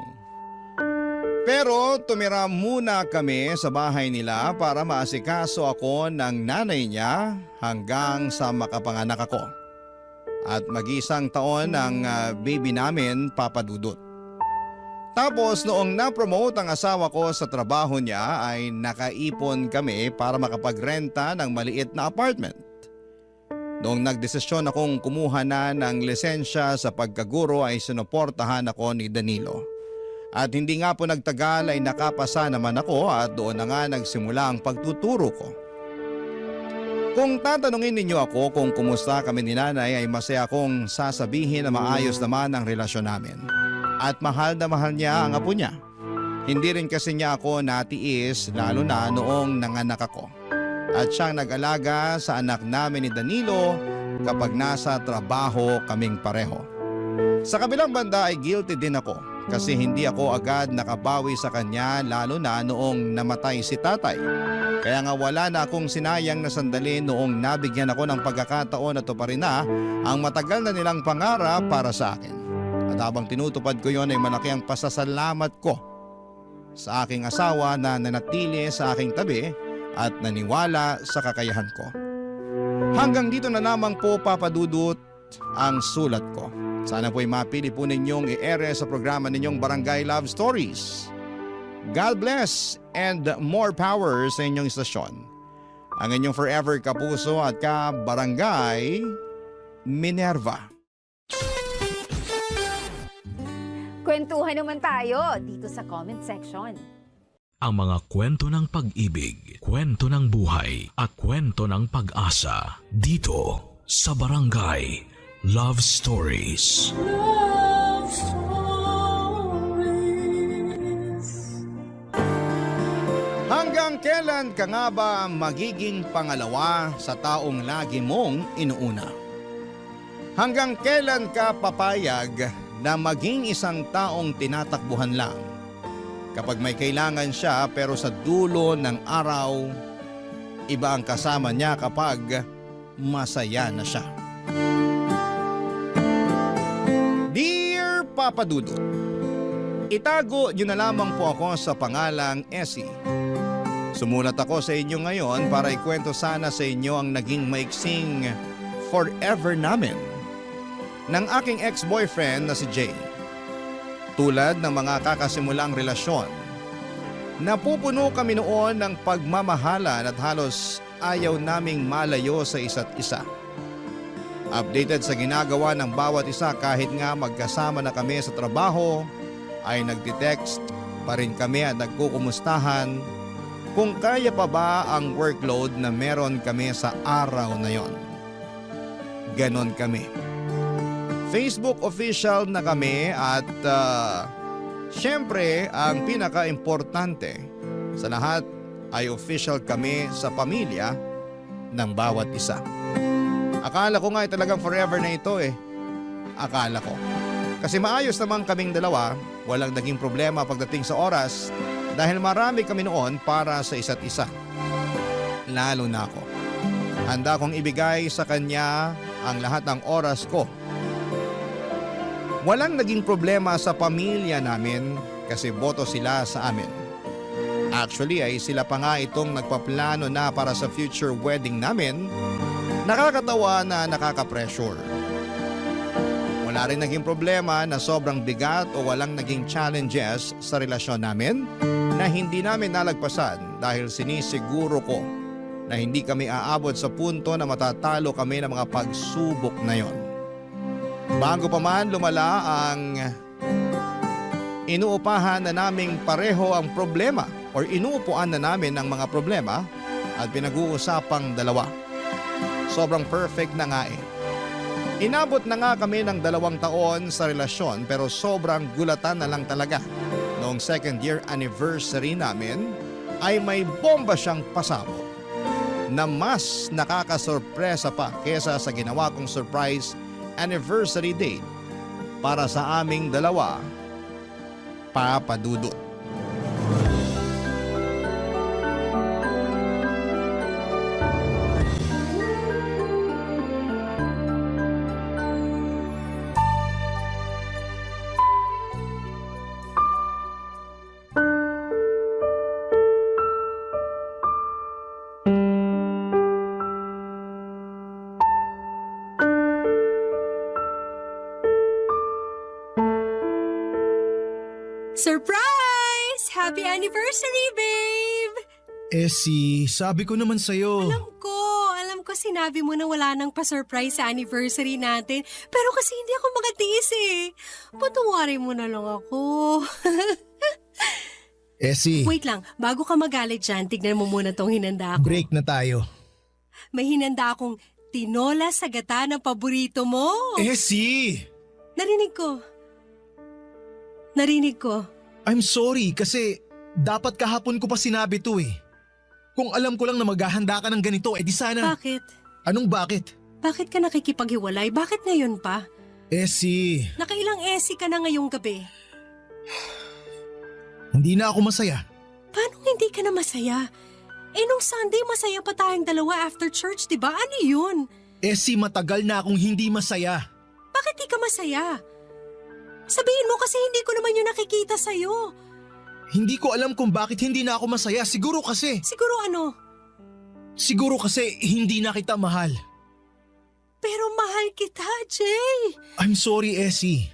Pero tumira muna kami sa bahay nila para maasikaso ako ng nanay niya hanggang sa makapanganak ako. At mag-isang taon ang baby namin, Papa Dudut. Tapos noong na-promote ang asawa ko sa trabaho niya ay nakaipon kami para makapagrenta ng maliit na apartment. Noong nagdesisyon akong kumuha na ng lisensya sa pagkaguro ay sinuportahan ako ni Danilo. At hindi nga po nagtagal ay nakapasa naman ako at doon na nga nagsimula ang pagtuturo ko. Kung tatanungin ninyo ako kung kumusta kami ni nanay ay masaya akong sasabihin na maayos naman ang relasyon namin. At mahal na mahal niya ang apo niya. Hindi rin kasi niya ako natiis lalo na noong nanganak ako. At siyang nag-alaga sa anak namin ni Danilo kapag nasa trabaho kaming pareho. Sa kabilang banda ay guilty din ako kasi hindi ako agad nakabawi sa kanya lalo na noong namatay si tatay. Kaya nga wala na akong sinayang na sandali noong nabigyan ako ng pagkakataon na tuparin na ang matagal na nilang pangarap para sa akin. At habang tinutupad ko yon ay malaki ang pasasalamat ko sa aking asawa na nanatili sa aking tabi at naniwala sa kakayahan ko. Hanggang dito na lamang po, Papa Dudut, ang sulat ko. Sana po'y mapili po ninyong i-ere sa programa ninyong Barangay Love Stories. God bless and more power sa inyong istasyon. Ang inyong forever kapuso at ka-Barangay, Minerva. Kwentuhan naman tayo dito sa comment section. Ang mga kwento ng pag-ibig, kwento ng buhay at kwento ng pag-asa dito sa Barangay Love Stories. Love Stories. Hanggang kailan ka nga ba magiging pangalawa sa taong lagi mong inuuna? Hanggang kailan ka papayag na maging isang taong tinatakbuhan lang? Kapag may kailangan siya pero sa dulo ng araw, iba ang kasama niya kapag masaya na siya. Dear Papa Dudut, itago niyo na lamang po ako sa pangalang Essie. Sumulat ako sa inyo ngayon para ikwento sana sa inyo ang naging maiksing forever namin ng aking ex-boyfriend na si Jay. Tulad ng mga kakasimulang relasyon, napupuno kami noon ng pagmamahalan at halos ayaw naming malayo sa isa't isa. Updated sa ginagawa ng bawat isa kahit nga magkasama na kami sa trabaho, ay nagtitext pa rin kami at nagkukumustahan kung kaya pa ba ang workload na meron kami sa araw na yon. Ganon kami. Facebook official na kami at syempre ang pinaka-importante sa lahat ay official kami sa pamilya ng bawat isa. Akala ko nga ay talagang forever na ito eh. Akala ko. Kasi maayos naman kaming dalawa, walang naging problema pagdating sa oras dahil marami kami noon para sa isa't isa. Lalo na ako. Handa kong ibigay sa kanya ang lahat ng oras ko. Walang naging problema sa pamilya namin kasi boto sila sa amin. Actually ay sila pa nga itong nagpaplano na para sa future wedding namin. Nakakatawa na nakaka-pressure. Wala rin naging problema na sobrang bigat o walang naging challenges sa relasyon namin na hindi namin nalagpasan dahil sinisiguro ko na hindi kami aabot sa punto na matatalo kami ng mga pagsubok na yon. Bago pa man lumala ang inuupahan na naming pareho ang problema o inuupuan na namin ang mga problema at pinag-uusapang dalawa. Sobrang perfect na nga eh. Inabot na nga kami ng 2 taon sa relasyon pero sobrang gulatan na lang talaga. Noong 2nd year anniversary namin ay may bomba siyang pasabog na mas nakakasorpresa pa kesa sa ginawa kong surprise anniversary date para sa aming dalawa, Papa Dudut. Happy anniversary, babe! Essie, sabi ko naman sa'yo. Alam ko sinabi mo na wala nang pa-surprise sa anniversary natin. Pero kasi hindi ako makatiis eh. Patuwarin mo na lang ako. Essie, Wait lang, bago ka magalit dyan, tignan mo muna tong hinanda ko. break na tayo. May hinanda akong tinola sa gata ng paborito mo. Essie! Narinig ko. I'm sorry kasi dapat kahapon ko pa sinabi to eh. Kung alam ko lang na maghahanda ka ng ganito, di sana... Bakit? Anong bakit? Bakit ka nakikipaghiwalay? Bakit ngayon pa? Essie, Nakailang esi ka na ngayong gabi. hindi na ako masaya. Paano hindi ka na masaya? Nung Sunday masaya pa tayong dalawa after church, di ba? Ano yun? Essie, matagal na akong hindi masaya. Bakit di ka masaya? Sabihin mo kasi hindi ko naman yun nakikita sa'yo. Hindi ko alam kung bakit hindi na ako masaya. Siguro kasi hindi na kita mahal. Pero mahal kita, Jay. I'm sorry, Essie.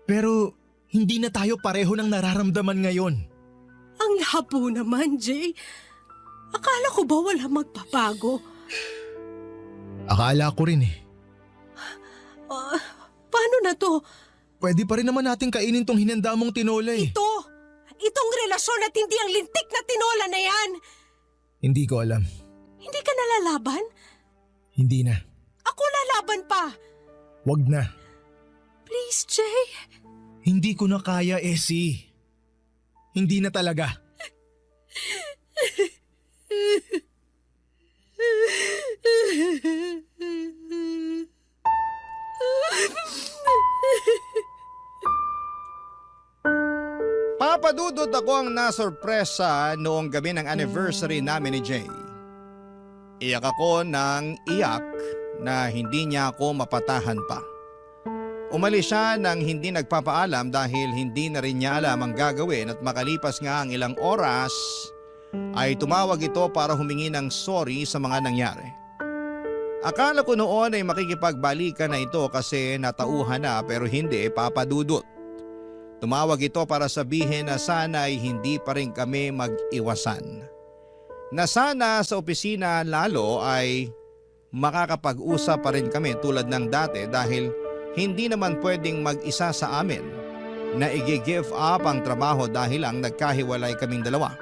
Pero hindi na tayo pareho ng nararamdaman ngayon. Ang labo naman, Jay. Akala ko ba wala magbabago? Akala ko rin eh. Paano na to? Pwede pa rin naman natin kainin tong hinanda mong tinola eh. Itong relasyon at hindi ang lintik na tinola na yan. Hindi ko alam. Hindi ka nalalaban? Hindi na. Ako lalaban pa. Wag na. Please, Jay. Hindi ko na kaya, Essie. Hindi na talaga. Papadudod ako ang nasurpresa noong gabi ng anniversary namin ni Jay. Iyak ako ng iyak na hindi niya ako mapatahan pa. Umalis siya nang hindi nagpapaalam dahil hindi na rin niya alam ang gagawin at makalipas nga ang ilang oras ay tumawag ito para humingi ng sorry sa mga nangyari. Akala ko noon ay makikipagbalikan na ito kasi natauhan na pero hindi, papadudot. Tumawag ito para sabihin na sana ay hindi pa rin kami mag-iwasan. Na sana sa opisina lalo ay makakapag-usap pa rin kami tulad ng dati dahil hindi naman pwedeng mag-isa sa amin na i-give up ang trabaho dahil lang nagkahiwalay kaming dalawa.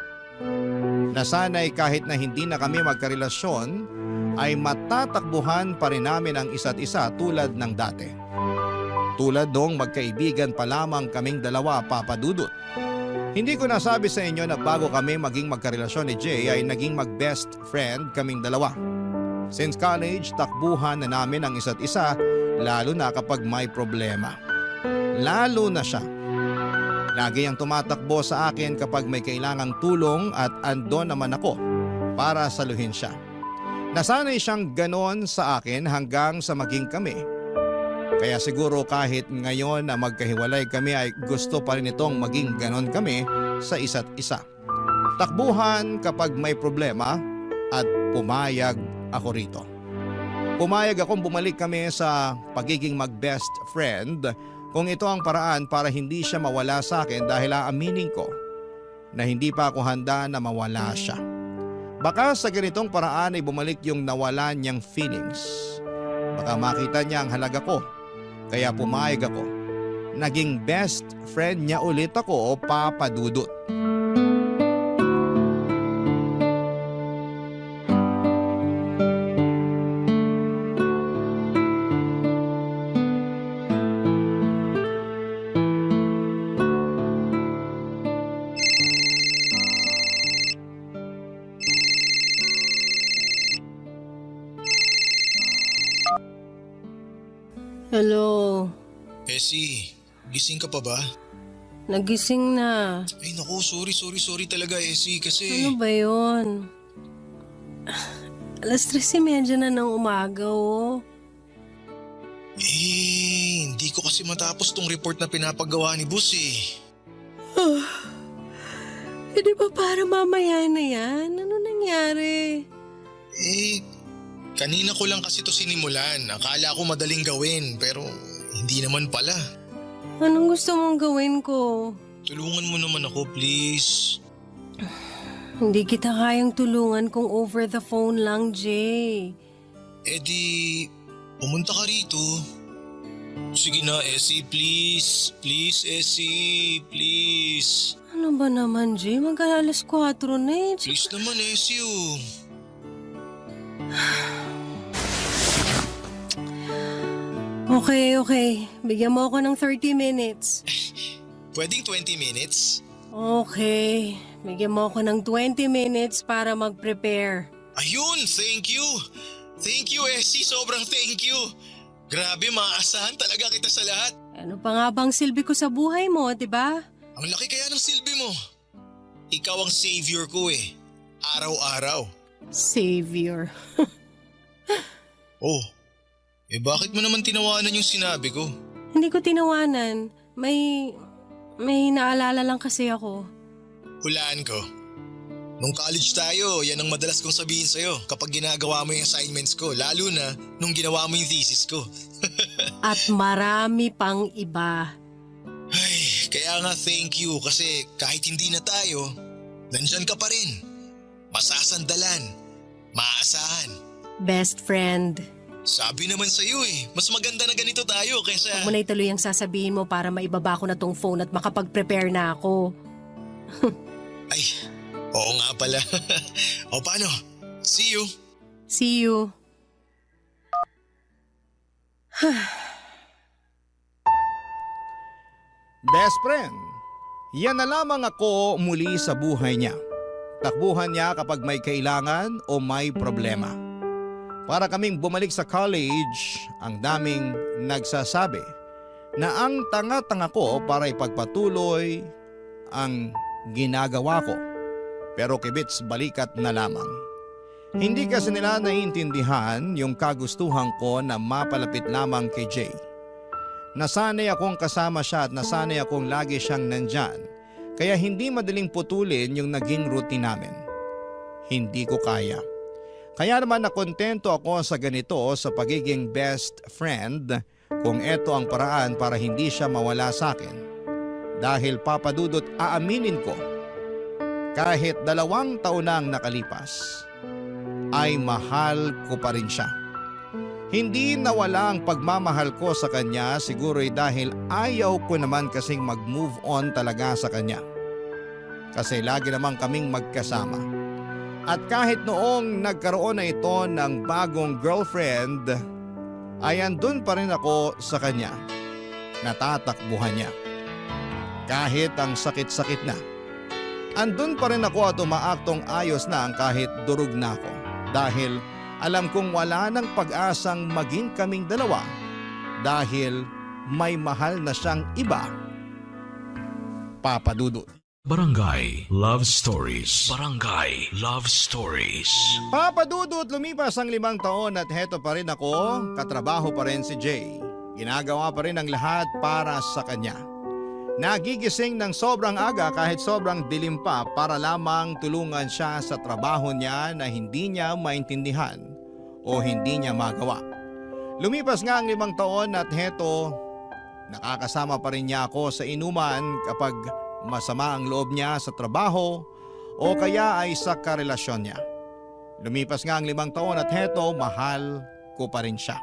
Na sana'y kahit na hindi na kami magkarelasyon ay matatakbuhan pa rin namin ang isa't isa tulad ng dati. Tulad nung magkaibigan pa lamang kaming dalawa, papadudot. Hindi ko nasabi sa inyo na bago kami maging magkarelasyon ni Jay ay naging mag-best friend kaming dalawa. Since college, takbuhan na namin ang isa't isa lalo na kapag may problema. Lalo na siya. Lagi ang tumatakbo sa akin kapag may kailangang tulong at andon naman ako para saluhin siya. Nasanay siyang ganon sa akin hanggang sa maging kami. Kaya siguro kahit ngayon na magkahiwalay kami ay gusto pa rin itong maging ganon kami sa isa't isa. Takbuhan kapag may problema at pumayag ako rito. Pumayag akong bumalik kami sa pagiging mag-best friend kung ito ang paraan para hindi siya mawala sa akin dahil aaminin ko na hindi pa ako handa na mawala siya. Baka sa ganitong paraan ay bumalik yung nawala niyang feelings. Baka makita niya ang halaga ko. Kaya pumayag ako. Naging best friend niya ulit ako, papadudot. Hello, Essie, gising ka pa ba? nagising na. Ay naku, sorry talaga Essie kasi... Ano ba yun? Alas 3:30 na ng umaga, oh. Hindi ko kasi matapos tong report na pinapagawa ni boss eh. Di ba para mamaya na yan? Ano nangyari? Kanina ko lang kasi to sinimulan. Akala ko madaling gawin pero hindi naman pala. Anong gusto mong gawin ko? Tulungan mo naman ako, please. Hindi kita kayang tulungan kung over the phone lang, Jay. Eh di, pumunta ka rito. Sige na, Essie, please. Please, Essie, please. Ano ba naman, Jay? Mag-alas 4 na eh. Please naman, Essie, oh. Okay. Bigyan mo ako ng 30 minutes. Pwedeng 20 minutes? Okay. Bigyan mo ako ng 20 minutes para mag-prepare. Ayun, thank you. Thank you, Essie. Sobrang thank you. Grabe, maaasahan talaga kita sa lahat. Ano pa nga bang silbi ko sa buhay mo, di ba? Ang laki kaya ng silbi mo. Ikaw ang savior ko eh. Araw-araw. Savior. Oh, bakit mo naman tinawanan yung sinabi ko? Hindi ko tinawanan. May naalala lang kasi ako. Hulaan ko. Nung college tayo, yan ang madalas kong sabihin sa'yo kapag ginagawa mo yung assignments ko, lalo na nung ginawa mo yung thesis ko. At marami pang iba. Ay, kaya nga thank you kasi kahit hindi na tayo, nandyan ka pa rin. Masasandalan, maaasahan. Best friend. Sabi naman sa'yo mas maganda na ganito tayo kaysa… Huwag mo na ituloy ang sasabihin mo para maibaba ko na tong phone at makapag-prepare na ako. Ay, oo nga pala. O paano? See you. See you. Best friend, yan na lamang ako muli sa buhay niya. Takbuhan niya kapag may kailangan o may problema. Para kaming bumalik sa college, ang daming nagsasabi na ang tanga-tanga ko para ipagpatuloy ang ginagawa ko. Pero kibits balikat na lamang. Hindi kasi nila naiintindihan yung kagustuhan ko na mapalapit lamang kay Jay. Nasanay akong kasama siya at nasanay akong lagi siyang nandyan. Kaya hindi madaling putulin yung naging routine namin. Hindi ko kaya. Kaya naman nakontento ako sa ganito sa pagiging best friend kung eto ang paraan para hindi siya mawala sa akin. Dahil papadudot aaminin ko, kahit 2 taon na ang nakalipas, ay mahal ko pa rin siya. Hindi nawala ang pagmamahal ko sa kanya siguro dahil ayaw ko naman kasing mag-move on talaga sa kanya. Kasi lagi naman kaming magkasama. At kahit noong nagkaroon na ito ng bagong girlfriend, ay andun pa rin ako sa kanya. Natatakbuhan niya. Kahit ang sakit-sakit na. Andun pa rin ako at umaaktong ayos na ang kahit durog na ako. Dahil alam kong wala nang pag-asang maging kaming dalawa dahil may mahal na siyang iba. Papa Dudut. Barangay Love Stories. Barangay Love Stories. Papa Dudut, lumipas ang 5 taon at heto pa rin ako, katrabaho pa rin si Jay. Ginagawa pa rin ang lahat para sa kanya. Nagigising ng sobrang aga kahit sobrang dilim pa para lamang tulungan siya sa trabaho niya na hindi niya maintindihan o hindi niya magawa. Lumipas nga ang 5 taon at heto, nakakasama pa rin niya ako sa inuman kapag masama ang loob niya sa trabaho o kaya ay sa karelasyon niya. Lumipas nga ang 5 taon at heto, mahal ko pa rin siya.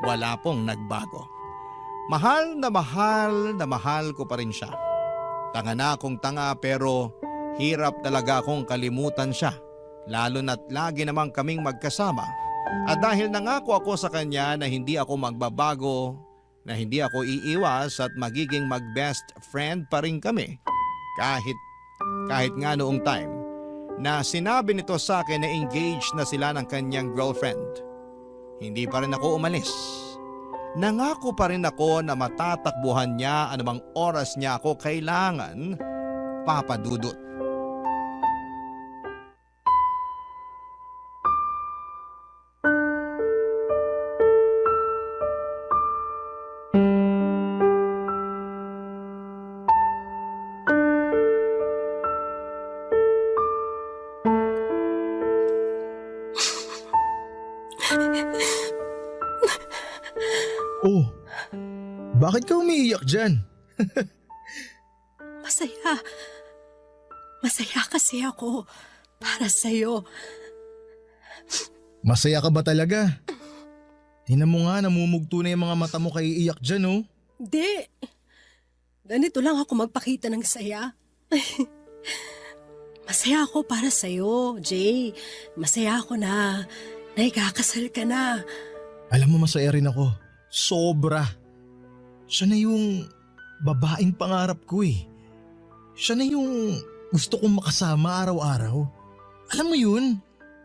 Wala pong nagbago. Mahal na mahal ko pa rin siya. Tanga na akong tanga pero hirap talaga akong kalimutan siya. Lalo na't lagi namang kaming magkasama. At dahil nangako ako sa kanya na hindi ako magbabago, na hindi ako iiwas at magiging mag-best friend pa rin kami. Kahit nga noong time na sinabi nito sa akin na engaged na sila ng kanyang girlfriend. Hindi pa rin ako umalis. Nangako pa rin ako na matatakbuhan niya anumang oras niya ako kailangan, Papa Dudut. Oh, bakit ka umiiyak dyan? masaya. Masaya kasi ako para sa'yo. Masaya ka ba talaga? Tingnan mo nga, namumugto na yung mga mata mo kay iyak dyan, oh. Hindi. Ganito lang ako magpakita ng saya. Masaya ako para sa'yo, Jay. Masaya ako na ikakasal ka na. Alam mo, masaya rin ako. Sobra. Siya na yung babaeng pangarap ko eh. Siya na yung gusto kong makasama araw-araw. Alam mo yun?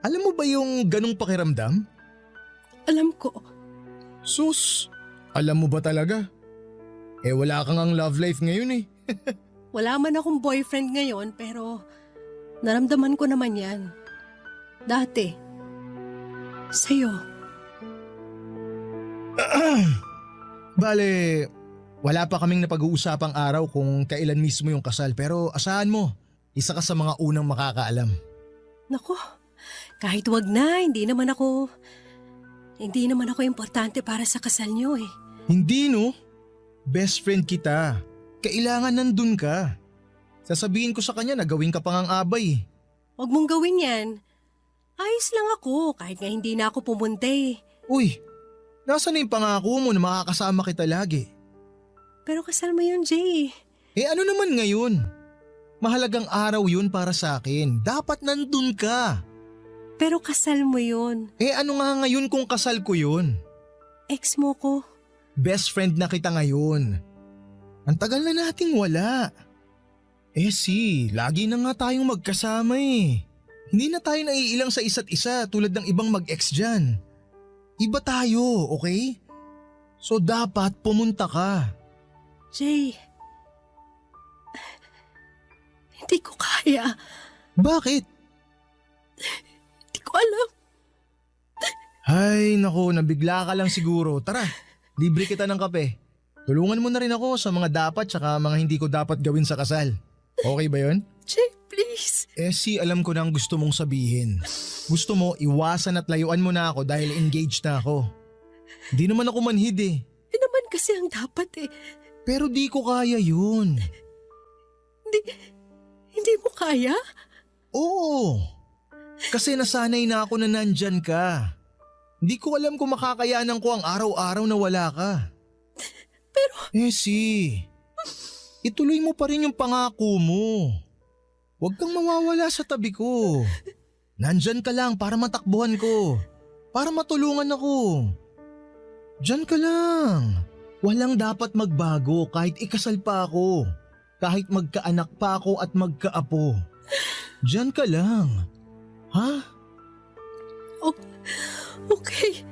Alam mo ba yung ganong pakiramdam? Alam ko. Sus, alam mo ba talaga? Eh wala kang ang love life ngayon eh. Wala man akong boyfriend ngayon pero naramdaman ko naman yan. Dati. Sa'yo. Bale, wala pa kaming napag-uusapang araw kung kailan mismo yung kasal pero asahan mo, isa ka sa mga unang makakaalam. Nako, kahit wag na, hindi naman ako importante para sa kasal niyo eh. Hindi no? Best friend kita. Kailangan nandun ka. Sasabihin ko sa kanya na gawin ka pang ang abay. Wag mong gawin yan. Ayos lang ako kahit nga hindi na ako pumunta eh. Uy, nasa na yung pangako mo na makakasama kita lagi? Pero kasal mo yun, Jay. Eh ano naman ngayon? Mahalagang araw yun para sa akin. Dapat nandun ka. Pero kasal mo yun. Eh ano nga ngayon kung kasal ko yun? Ex mo ko. Best friend na kita ngayon. Ang tagal na nating wala. Eh lagi na nga tayong magkasama eh. Hindi na tayo naiilang sa isa't isa tulad ng ibang mag-ex dyan. Iba tayo, okay? So dapat pumunta ka. Jay, hindi ko kaya. Bakit? Hindi ko alam. Ay nako, nabigla ka lang siguro. Tara, libre kita ng kape. Tulungan mo na rin ako sa mga dapat tsaka mga hindi ko dapat gawin sa kasal. Okay ba yun? Jay, please. Eh alam ko na ang gusto mong sabihin. Gusto mo iwasan at layuan mo na ako dahil engaged na ako. Hindi naman ako manhid eh. Hindi naman kasi ang dapat eh. Pero di ko kaya yun. Hindi mo kaya? Oo. Kasi nasanay na ako na nandyan ka. Hindi ko alam kung makakayanan ko ang araw-araw na wala ka. Pero… ituloy mo pa rin yung pangako mo. Huwag kang mawawala sa tabi ko. Nandyan ka lang para matakbuhan ko. Para matulungan ako. Diyan ka lang. Walang dapat magbago kahit ikasal pa ako. Kahit magkaanak pa ako at magkaapo. Diyan ka lang. Ha? Okay.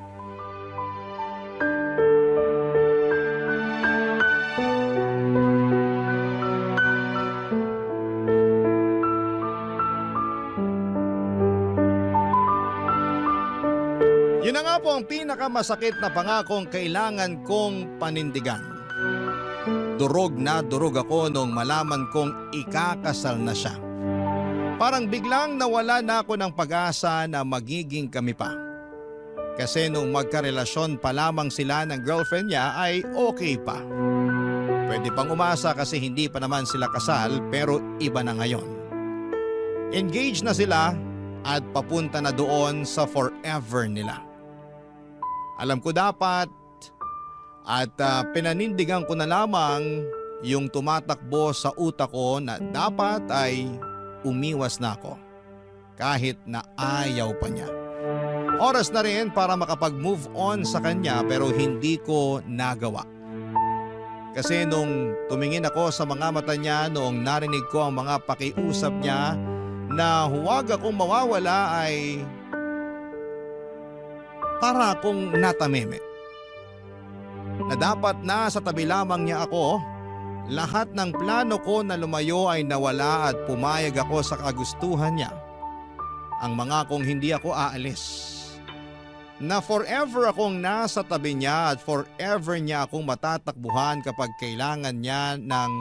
Yun na nga po ang pinakamasakit na pangakong kailangan kong panindigan. Durog na durog ako nung malaman kong ikakasal na siya. Parang biglang nawala na ako ng pag-asa na magiging kami pa. Kasi nung magkarelasyon pa lamang sila ng girlfriend niya ay okay pa. Pwede pang umasa kasi hindi pa naman sila kasal pero iba na ngayon. Engaged na sila at papunta na doon sa forever nila. Alam ko dapat at pinanindigan ko na lamang yung tumatakbo sa utak ko na dapat ay umiwas na ako kahit na ayaw pa niya. Oras na rin para makapag-move on sa kanya pero hindi ko nagawa. Kasi nung tumingin ako sa mga mata niya noong narinig ko ang mga pakiusap niya na huwag akong mawawala ay para akong natameme. Na dapat na sa tabi lamang niya ako, lahat ng plano ko na lumayo ay nawala at pumayag ako sa kagustuhan niya. Ang mga kung hindi ako aalis. Na forever akong nasa tabi niya at forever niya akong matatakbuhan kapag kailangan niya ng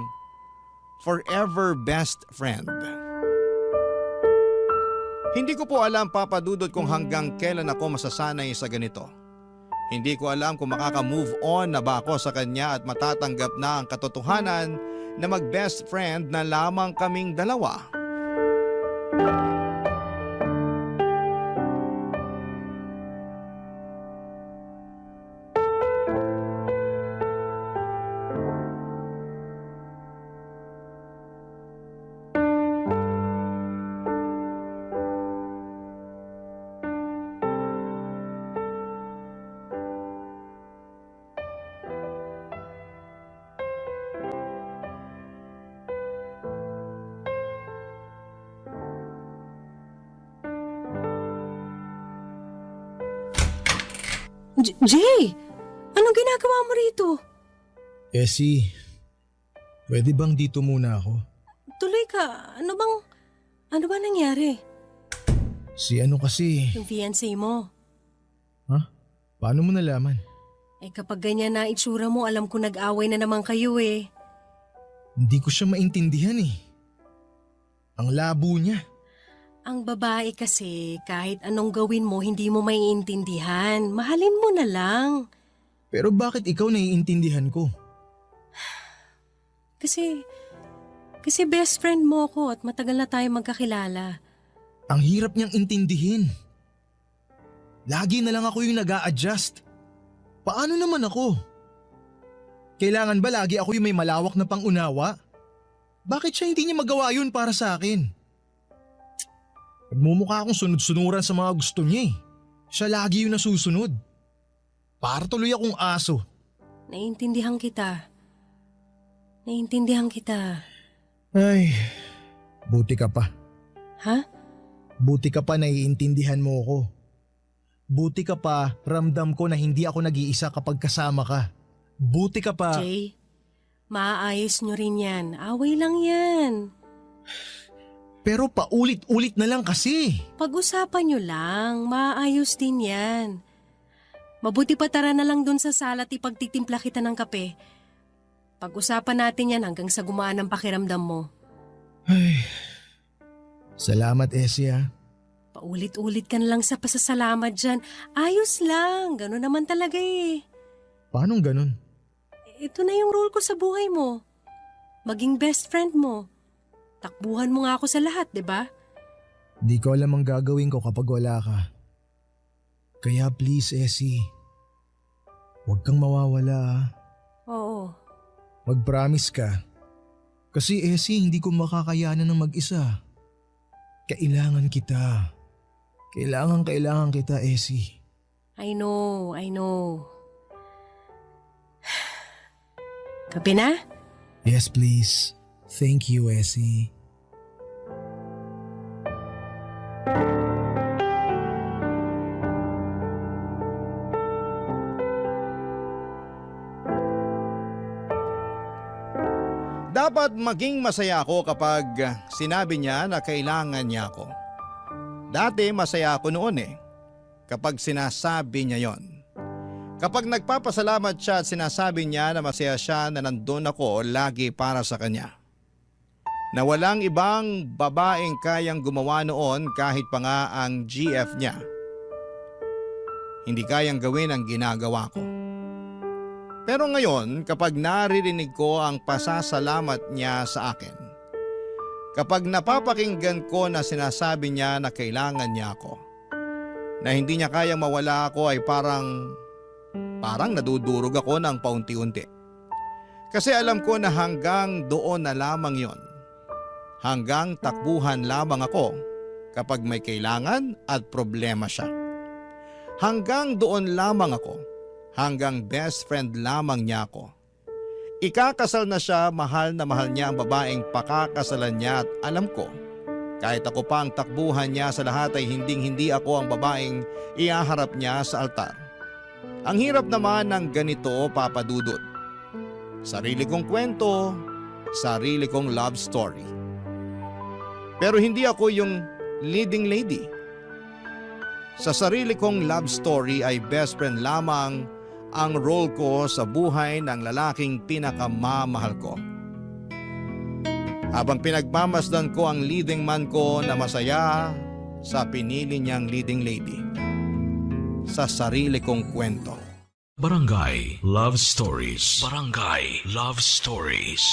forever best friend. Hindi ko po alam, Papa Dudut, kung hanggang kailan ako masasanay sa ganito. Hindi ko alam kung makaka-move on na ba ako sa kanya at matatanggap na ang katotohanan na mag-best friend na lamang kaming dalawa. Jay! Anong ginagawa mo rito? Essie, pwede bang dito muna ako? Tuloy ka. Ano ba nangyari? Si ano kasi, Yung fiancé mo. paano mo nalaman? Kapag ganyan na itsura mo, alam ko nag-away na naman kayo eh. Hindi ko siya maintindihan eh. Ang labo niya. Ang babae kasi, kahit anong gawin mo, hindi mo maiintindihan. Mahalin mo na lang. Pero bakit ikaw naiintindihan ko? Kasi best friend mo ako at matagal na tayo magkakilala. Ang hirap niyang intindihin. Lagi na lang ako yung nag-a-adjust. Paano naman ako? Kailangan ba lagi ako yung may malawak na pangunawa? Bakit siya hindi niya magawa yun para sa akin? Nagmumukha akong sunod-sunuran sa mga gusto niya eh. Siya lagi yung nasusunod. Para tuloy akong aso. Naiintindihan kita. Ay, buti ka pa. Ha? Buti ka pa naiintindihan mo ako. Buti ka pa ramdam ko na hindi ako nag-iisa kapag kasama ka. Buti ka pa. Jay, maaayos nyo rin yan. Away lang yan. Pero paulit-ulit na lang kasi. Pag-usapan nyo lang, maayos din yan. Mabuti pa tara na lang dun sa sala at ipagtitimpla kita ng kape. Pag-usapan natin yan hanggang sa gumaan ang pakiramdam mo. Ay, salamat Essie ah. Paulit-ulit ka na lang sa pasasalamat dyan. Ayos lang, gano'n naman talaga eh. Paanong ganun? Ito na yung role ko sa buhay mo. Maging best friend mo. Takbuhan mo nga ako sa lahat, di ba? Di ko alam ang gagawin ko kapag wala ka. Kaya please Essie, huwag kang mawawala ah. Oo. Mag-promise ka. Kasi Essie, hindi ko makakayanan ng mag-isa. Kailangan kita. Kailangan kita, Essie. I know. Kape na? Yes, please. Thank you, Essie. Dapat maging masaya ako kapag sinabi niya na kailangan niya ako. Dati masaya ako noon kapag sinasabi niya yon. Kapag nagpapasalamat siya at sinasabi niya na masaya siya na nandun ako lagi para sa kanya. Na walang ibang babaeng kayang gumawa noon kahit pa nga ang GF niya. Hindi kayang gawin ang ginagawa ko. Pero ngayon, kapag naririnig ko ang pasasalamat niya sa akin, kapag napapakinggan ko na sinasabi niya na kailangan niya ako, na hindi niya kayang mawala ako ay parang nadudurog ako ng paunti-unti. Kasi alam ko na hanggang doon na lamang yon. Hanggang takbuhan lamang ako kapag may kailangan at problema siya. Hanggang doon lamang ako. Hanggang best friend lamang niya ako. Ikakasal na siya, mahal na mahal niya ang babaeng pakakasalan niya at alam ko, kahit ako pa ang takbuhan niya sa lahat ay hindi ako ang babaeng ihaharap niya sa altar. Ang hirap naman ng ganito, Papa Dudut. Sarili kong kwento, sarili kong love story. Pero hindi ako yung leading lady. Sa sarili kong love story ay best friend lamang ang role ko sa buhay ng lalaking pinakamamahal ko. Habang pinagmamasdan ko ang leading man ko na masaya sa pinili niyang leading lady. Sa sarili kong kwento. Barangay Love Stories. Barangay Love Stories.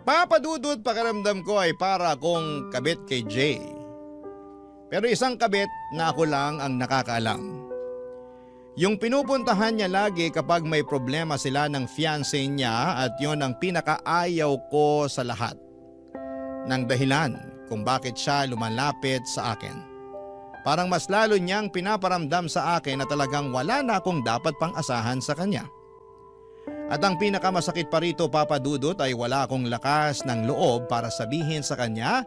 Papadudot, pakiramdam ko ay para akong kabit kay Jay. Pero isang kabit na ako lang ang nakakaalam. Yung pinupuntahan niya lagi kapag may problema sila ng fiancé niya at yon ang pinakaayaw ko sa lahat. Nang dahilan kung bakit siya lumalapit sa akin. Parang mas lalo niyang pinaparamdam sa akin na talagang wala na akong dapat pang asahan sa kanya. At ang pinakamasakit pa rito, Papa Dudut, ay wala akong lakas ng loob para sabihin sa kanya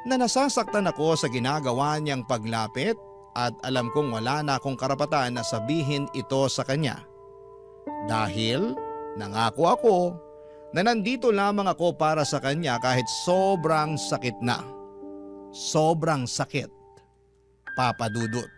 na nasasaktan ako sa ginagawa niyang paglapit at alam kong wala na akong karapatan na sabihin ito sa kanya. Dahil nangako ako na nandito lamang ako para sa kanya kahit sobrang sakit na. Sobrang sakit, Papa Dudut.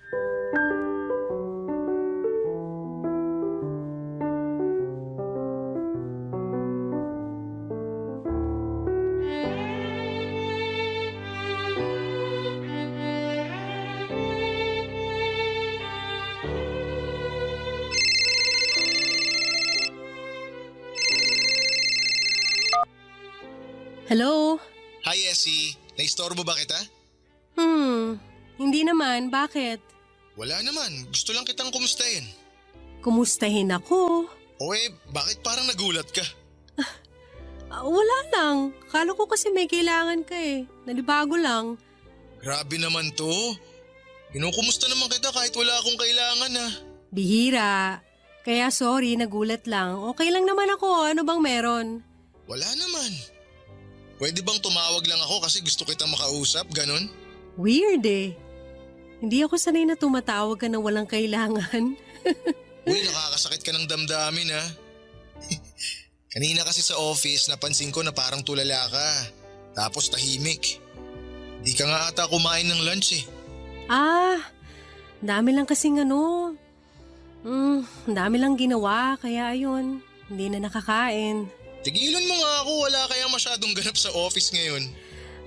Hello? Hi Essie, naistorbo ba kita? Hindi naman. Bakit? Wala naman, gusto lang kitang kumustahin. Kumustahin ako? O bakit parang nagulat ka? Wala lang. Kala ko kasi may kailangan ka eh. Nalibago lang. Grabe naman to. Kinukumusta naman kita kahit wala akong kailangan Bihira. Kaya sorry, nagulat lang. Okay lang naman ako. Ano bang meron? Wala naman. Pwede bang tumawag lang ako kasi gusto kitang makausap, ganon? Weird eh. Hindi ako sanay na tumatawag ka na walang kailangan. Uy, nakakasakit ka ng damdamin Kanina kasi sa office napansin ko na parang tulala ka. Tapos tahimik. Di ka nga ata kumain ng lunch Dami lang kasing dami lang ginawa kaya ayun, hindi na nakakain. Tigilan mo nga ako, wala kayang masyadong ganap sa office ngayon.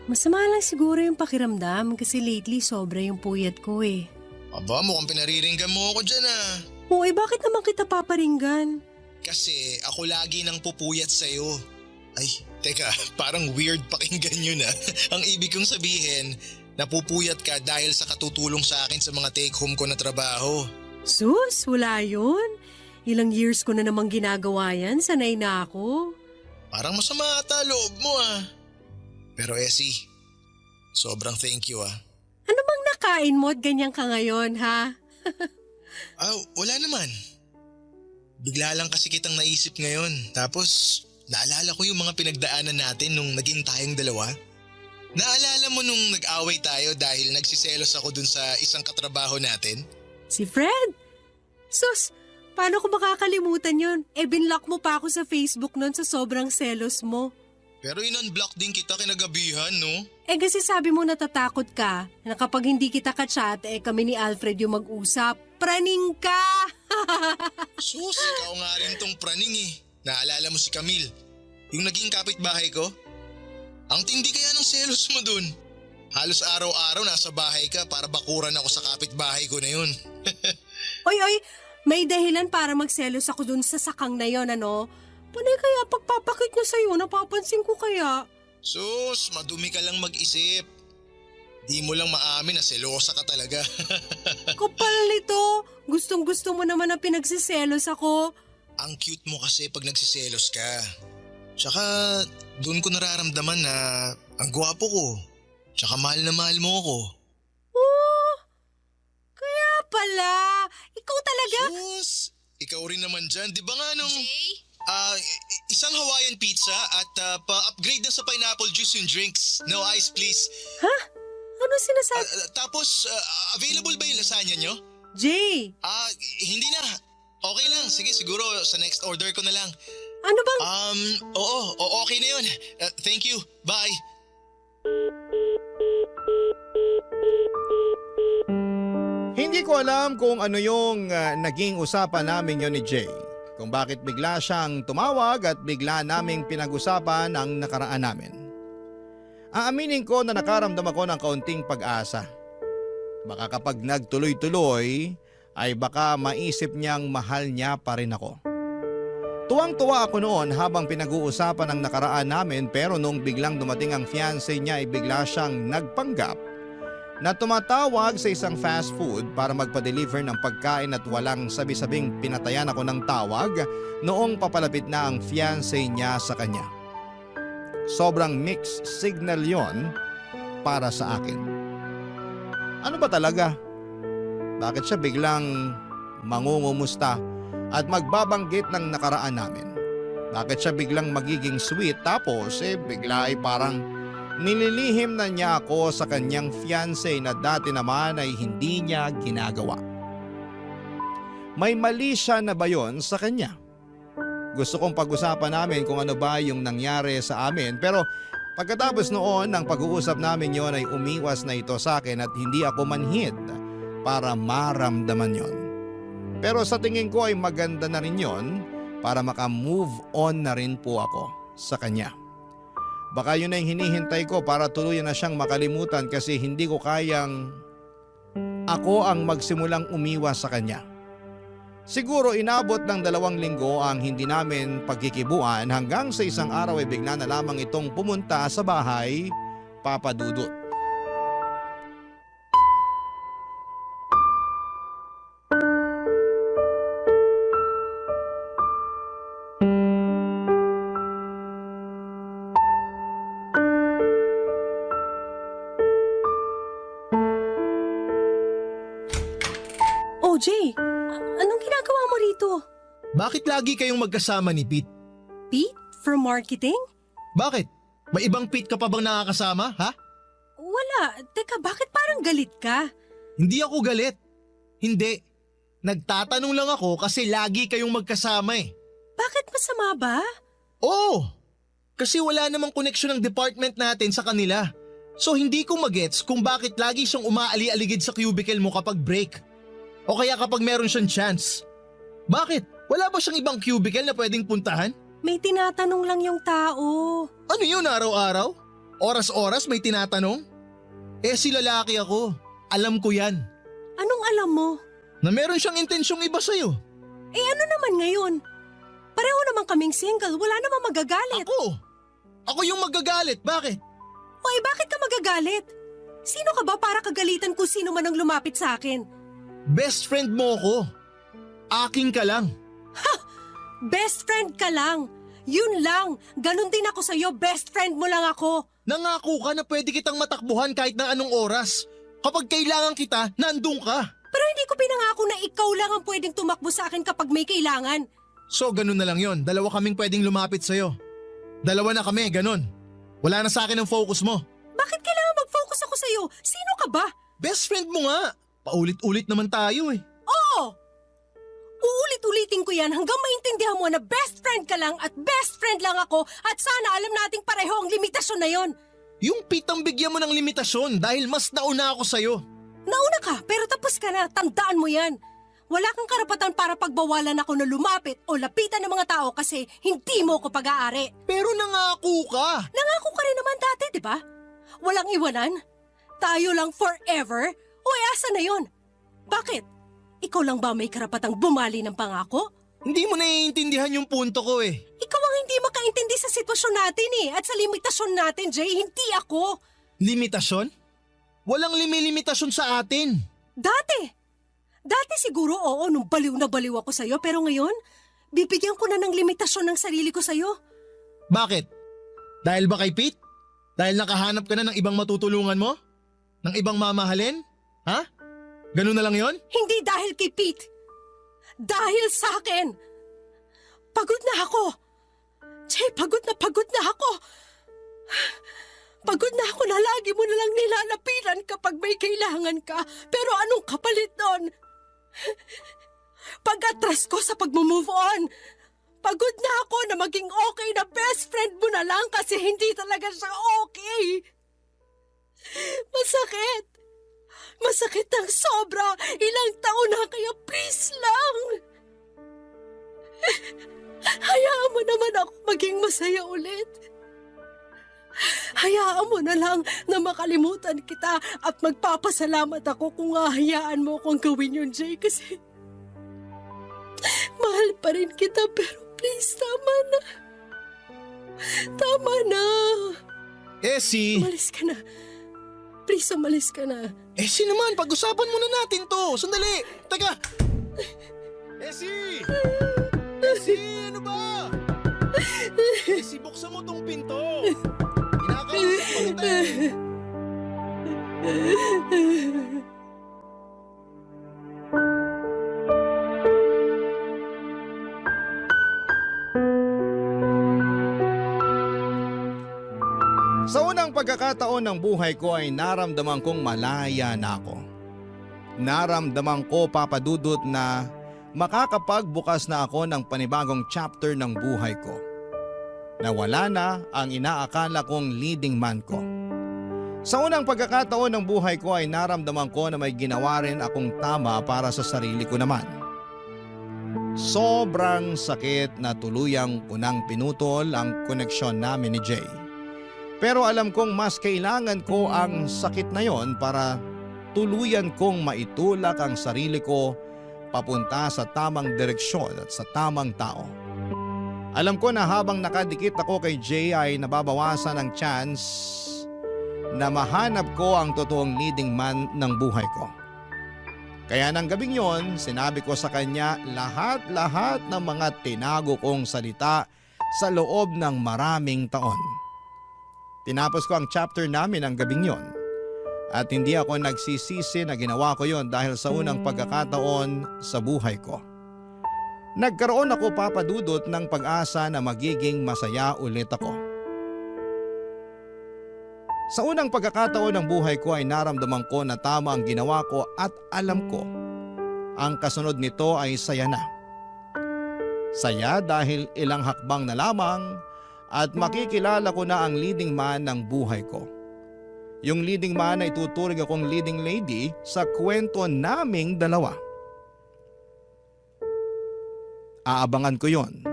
Masama lang siguro yung pakiramdam kasi lately sobra yung puyat ko eh. Aba, mukhang pinariringgan mo ako dyan Bakit naman kita paparinggan? Kasi ako lagi nang pupuyat sa'yo. Ay, teka, parang weird pakinggan yun Ang ibig kong sabihin, napupuyat ka dahil sa katutulong sa akin sa mga take-home ko na trabaho. Sus, wala yun. Ilang years ko na namang ginagawa yan, sanay na ako. Parang masama ata loob mo Pero Essie, sobrang thank you Ano bang nakain mo at ganyan ka ngayon, ha? Wala naman. Bigla lang kasi kitang naisip ngayon. Tapos, naalala ko yung mga pinagdaanan natin nung naging tayong dalawa. Naalala mo nung nag-away tayo dahil nagsiselos ako dun sa isang katrabaho natin? Si Fred? Sus, paano ko makakalimutan yun? Binlock mo pa ako sa Facebook nun sa sobrang selos mo. Pero in-unblock din kita kinagabihan, no? Kasi sabi mo natatakot ka na kapag hindi kita ka-chat, kami ni Alfred yung mag-usap. Praning ka! Sus, ikaw nga rin tong praning Naalala mo si Camille, yung naging kapitbahay ko? Ang tindi kaya ng selos mo dun. Halos araw-araw nasa bahay ka para bakuran ako sa kapitbahay ko na yun. Oy, may dahilan para magselos ako dun sa sakang na yon, Panay kaya pagpapakit niya sa'yo, napapansin ko kaya. Sus, madumi ka lang mag-isip. Di mo lang maamin na selosa ka talaga. Kapal nito, gustong-gusto mo naman na pinagsiselos ako. Ang cute mo kasi pag nagsiselos ka. Tsaka doon ko nararamdaman na ang gwapo ko. Tsaka mahal na mahal mo ako. Kaya pala, ikaw talaga? Sus, ikaw rin naman dyan. Di ba nga nung... Jay? Isang Hawaiian pizza at pa-upgrade na sa pineapple juice yung drinks. No ice please. Ha? Ano sinasabi? Tapos, available ba yung lasagna nyo? Jay, Hindi na. Okay lang. Sige, siguro sa next order ko na lang. ano bang... Oo, okay na yun. Thank you. Bye. Hindi ko alam kung ano yung naging usapan namin yon ni Jay. Kung bakit bigla siyang tumawag at bigla naming pinag-usapan ang nakaraan namin. Aaminin ko na nakaramdam ako ng kaunting pag-asa. Baka kapag nagtuloy-tuloy ay baka maisip niyang mahal niya pa rin ako. Tuwang-tuwa ako noon habang pinag-uusapan ang nakaraan namin pero nung biglang dumating ang fiancé niya ay bigla siyang nagpanggap na tumatawag sa isang fast food para magpa-deliver ng pagkain at walang sabi-sabing pinatayan ako ng tawag noong papalapit na ang fiancé niya sa kanya. Sobrang mixed signal yon para sa akin. Ano ba talaga? Bakit siya biglang mangungumusta at magbabanggit ng nakaraan namin? Bakit siya biglang magiging sweet tapos bigla ay parang nililihim na niya ako sa kanyang fiancé na dati naman ay hindi niya ginagawa? May mali siya na ba yon sa kanya? Gusto kong pag-usapan namin kung ano ba yung nangyari sa amin pero pagkatapos noon ng pag-uusap namin yon ay umiwas na ito sa akin at hindi ako manhid para maramdaman yon. Pero sa tingin ko ay maganda na rin yon para maka-move on na rin po ako sa kanya. Baka yun ay hinihintay ko para tuluyan na siyang makalimutan kasi hindi ko kayang ako ang magsimulang umiwas sa kanya. Siguro inabot ng 2 linggo ang hindi namin pagkikibuan hanggang sa isang araw ay bigla na lamang itong pumunta sa bahay, Papa Dudut. Jay, anong ginagawa mo rito? Bakit lagi kayong magkasama ni Pete? Pete? From marketing? Bakit? May ibang Pete ka pa bang nakakasama, ha? Wala. Teka, bakit parang galit ka? Hindi ako galit. Hindi. Nagtatanong lang ako kasi lagi kayong magkasama eh. Bakit masama ba? Oo. Kasi wala namang koneksyon ng department natin sa kanila. So hindi ko magets kung bakit lagi siyang umaali-aligid sa cubicle mo kapag break. O kaya kapag meron siyang chance. Bakit? Wala ba siyang ibang cubicle na pwedeng puntahan? May tinatanong lang yung tao. Ano yun araw-araw? Oras-oras may tinatanong? Si lalaki ako. Alam ko yan. Anong alam mo? Na meron siyang intensyong iba sa'yo. Ano naman ngayon? Pareho naman kaming single, wala namang magagalit. Ako yung magagalit, bakit? Bakit ka magagalit? Sino ka ba para kagalitan kung sino man ang lumapit sa akin? Best friend mo ko. Aking ka lang. Best friend ka lang. Yun lang. Ganon din ako sa'yo, best friend mo lang ako. Nangako ka na pwede kitang matakbuhan kahit na anong oras. Kapag kailangan kita, nandun ka. Pero hindi ko pinangako na ikaw lang ang pwedeng tumakbo sa akin kapag may kailangan. So ganun na lang yon. 2 kaming pwedeng lumapit sa'yo. 2 na kami, ganun. Wala na sa akin ang focus mo. Bakit kailangan mag-focus ako sa'yo? Sino ka ba? Best friend mo nga. Paulit-ulit naman tayo eh. Oo! Uulit-ulitin ko yan hanggang maintindihan mo na best friend ka lang at best friend lang ako at sana alam nating pareho ang limitasyon na yon. Yung Pete ang bigyan mo ng limitasyon dahil mas nauna ako sa'yo. Nauna ka pero tapos ka na, tandaan mo yan. Wala kang karapatan para pagbawalan ako na lumapit o lapitan ng mga tao kasi hindi mo ko pag-aari. Pero nangako ka. Nangako ka rin naman dati, di ba? Walang iwanan. Tayo lang forever. Asa na yon? Bakit? Ikaw lang ba may karapatang bumali ng pangako? Hindi mo naiintindihan yung punto ko eh. Ikaw ang hindi makaintindi sa sitwasyon natin at sa limitasyon natin, Jay, hindi ako. Limitasyon? Walang limitasyon sa atin. Dati siguro oo nung baliw na baliw ako sa'yo pero ngayon, bibigyan ko na ng limitasyon ng sarili ko sa'yo. Bakit? Dahil ba kay Pete? Dahil nakahanap ka na ng ibang matutulungan mo? Ng ibang mamahalin? Ha? Ganun na lang yon? Hindi dahil kay Pete. Dahil sa akin. Pagod na ako. Jay, pagod na ako. Pagod na ako na lagi mo nalang nilalapitan kapag may kailangan ka. Pero anong kapalit nun? Pag-atras ko sa pag-move on. Pagod na ako na maging okay na best friend mo na lang kasi hindi talaga siya okay. Masakit ng sobra. Ilang taon na kaya please lang. Hayaan mo naman ako maging masaya ulit. Hayaan mo na lang na makalimutan kita at magpapasalamat ako kung hayaan mo akong gawin yun, Jay, kasi mahal pa rin kita pero Please, tama na. Tama na. Essie! Umalis ka na. Please, umalis ka na. Essie naman, pag-usapan muna natin to. Sandali! Teka! Essie! Essie, ano ba? Essie, buksan mo tong pinto. Kinakausap ko kita eh. Sa unang pagkakataon ng buhay ko ay naramdaman kong malaya na ako. Naramdaman ko, Papa Dudut, na makakapagbukas na ako ng panibagong chapter ng buhay ko. Nawala na ang inaakala kong leading man ko. Sa unang pagkakataon ng buhay ko ay naramdaman ko na may ginawa rin akong tama para sa sarili ko naman. Sobrang sakit na tuluyang punang pinutol ang koneksyon namin ni Jay. Pero alam kong mas kailangan ko ang sakit na yon para tuluyan kong maitulak ang sarili ko papunta sa tamang direksyon at sa tamang tao. Alam ko na habang nakadikit ako kay Jay ay nababawasan ang chance na mahanap ko ang totoong leading man ng buhay ko. Kaya ng gabing yon, sinabi ko sa kanya lahat-lahat ng mga tinago kong salita sa loob ng maraming taon. Tinapos ko ang chapter namin ang gabing yon. At hindi ako nagsisisi na ginawa ko yon dahil sa unang pagkakataon sa buhay ko. Nagkaroon ako, Papa Dudut, ng pag-asa na magiging masaya ulit ako. Sa unang pagkakataon ng buhay ko ay naramdaman ko na tama ang ginawa ko at alam ko ang kasunod nito ay saya na. Saya dahil ilang hakbang na lamang at makikilala ko na ang leading man ng buhay ko. Yung leading man ay tuturing akong leading lady sa kwento naming dalawa. Aabangan ko yon.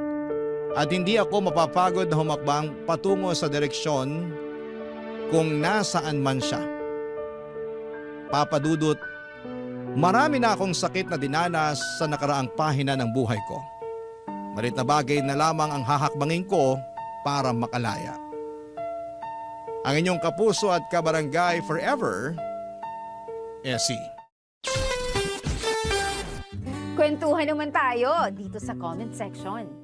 At hindi ako mapapagod na humakbang patungo sa direksyon kung nasaan man siya. Papa Dudut, marami na akong sakit na dinanas sa nakaraang pahina ng buhay ko. Malit na bagay na lamang ang hahakbangin ko para makalaya. Ang inyong kapuso at kabarangay forever, Essie. Kwentuhan naman tayo dito sa comment section.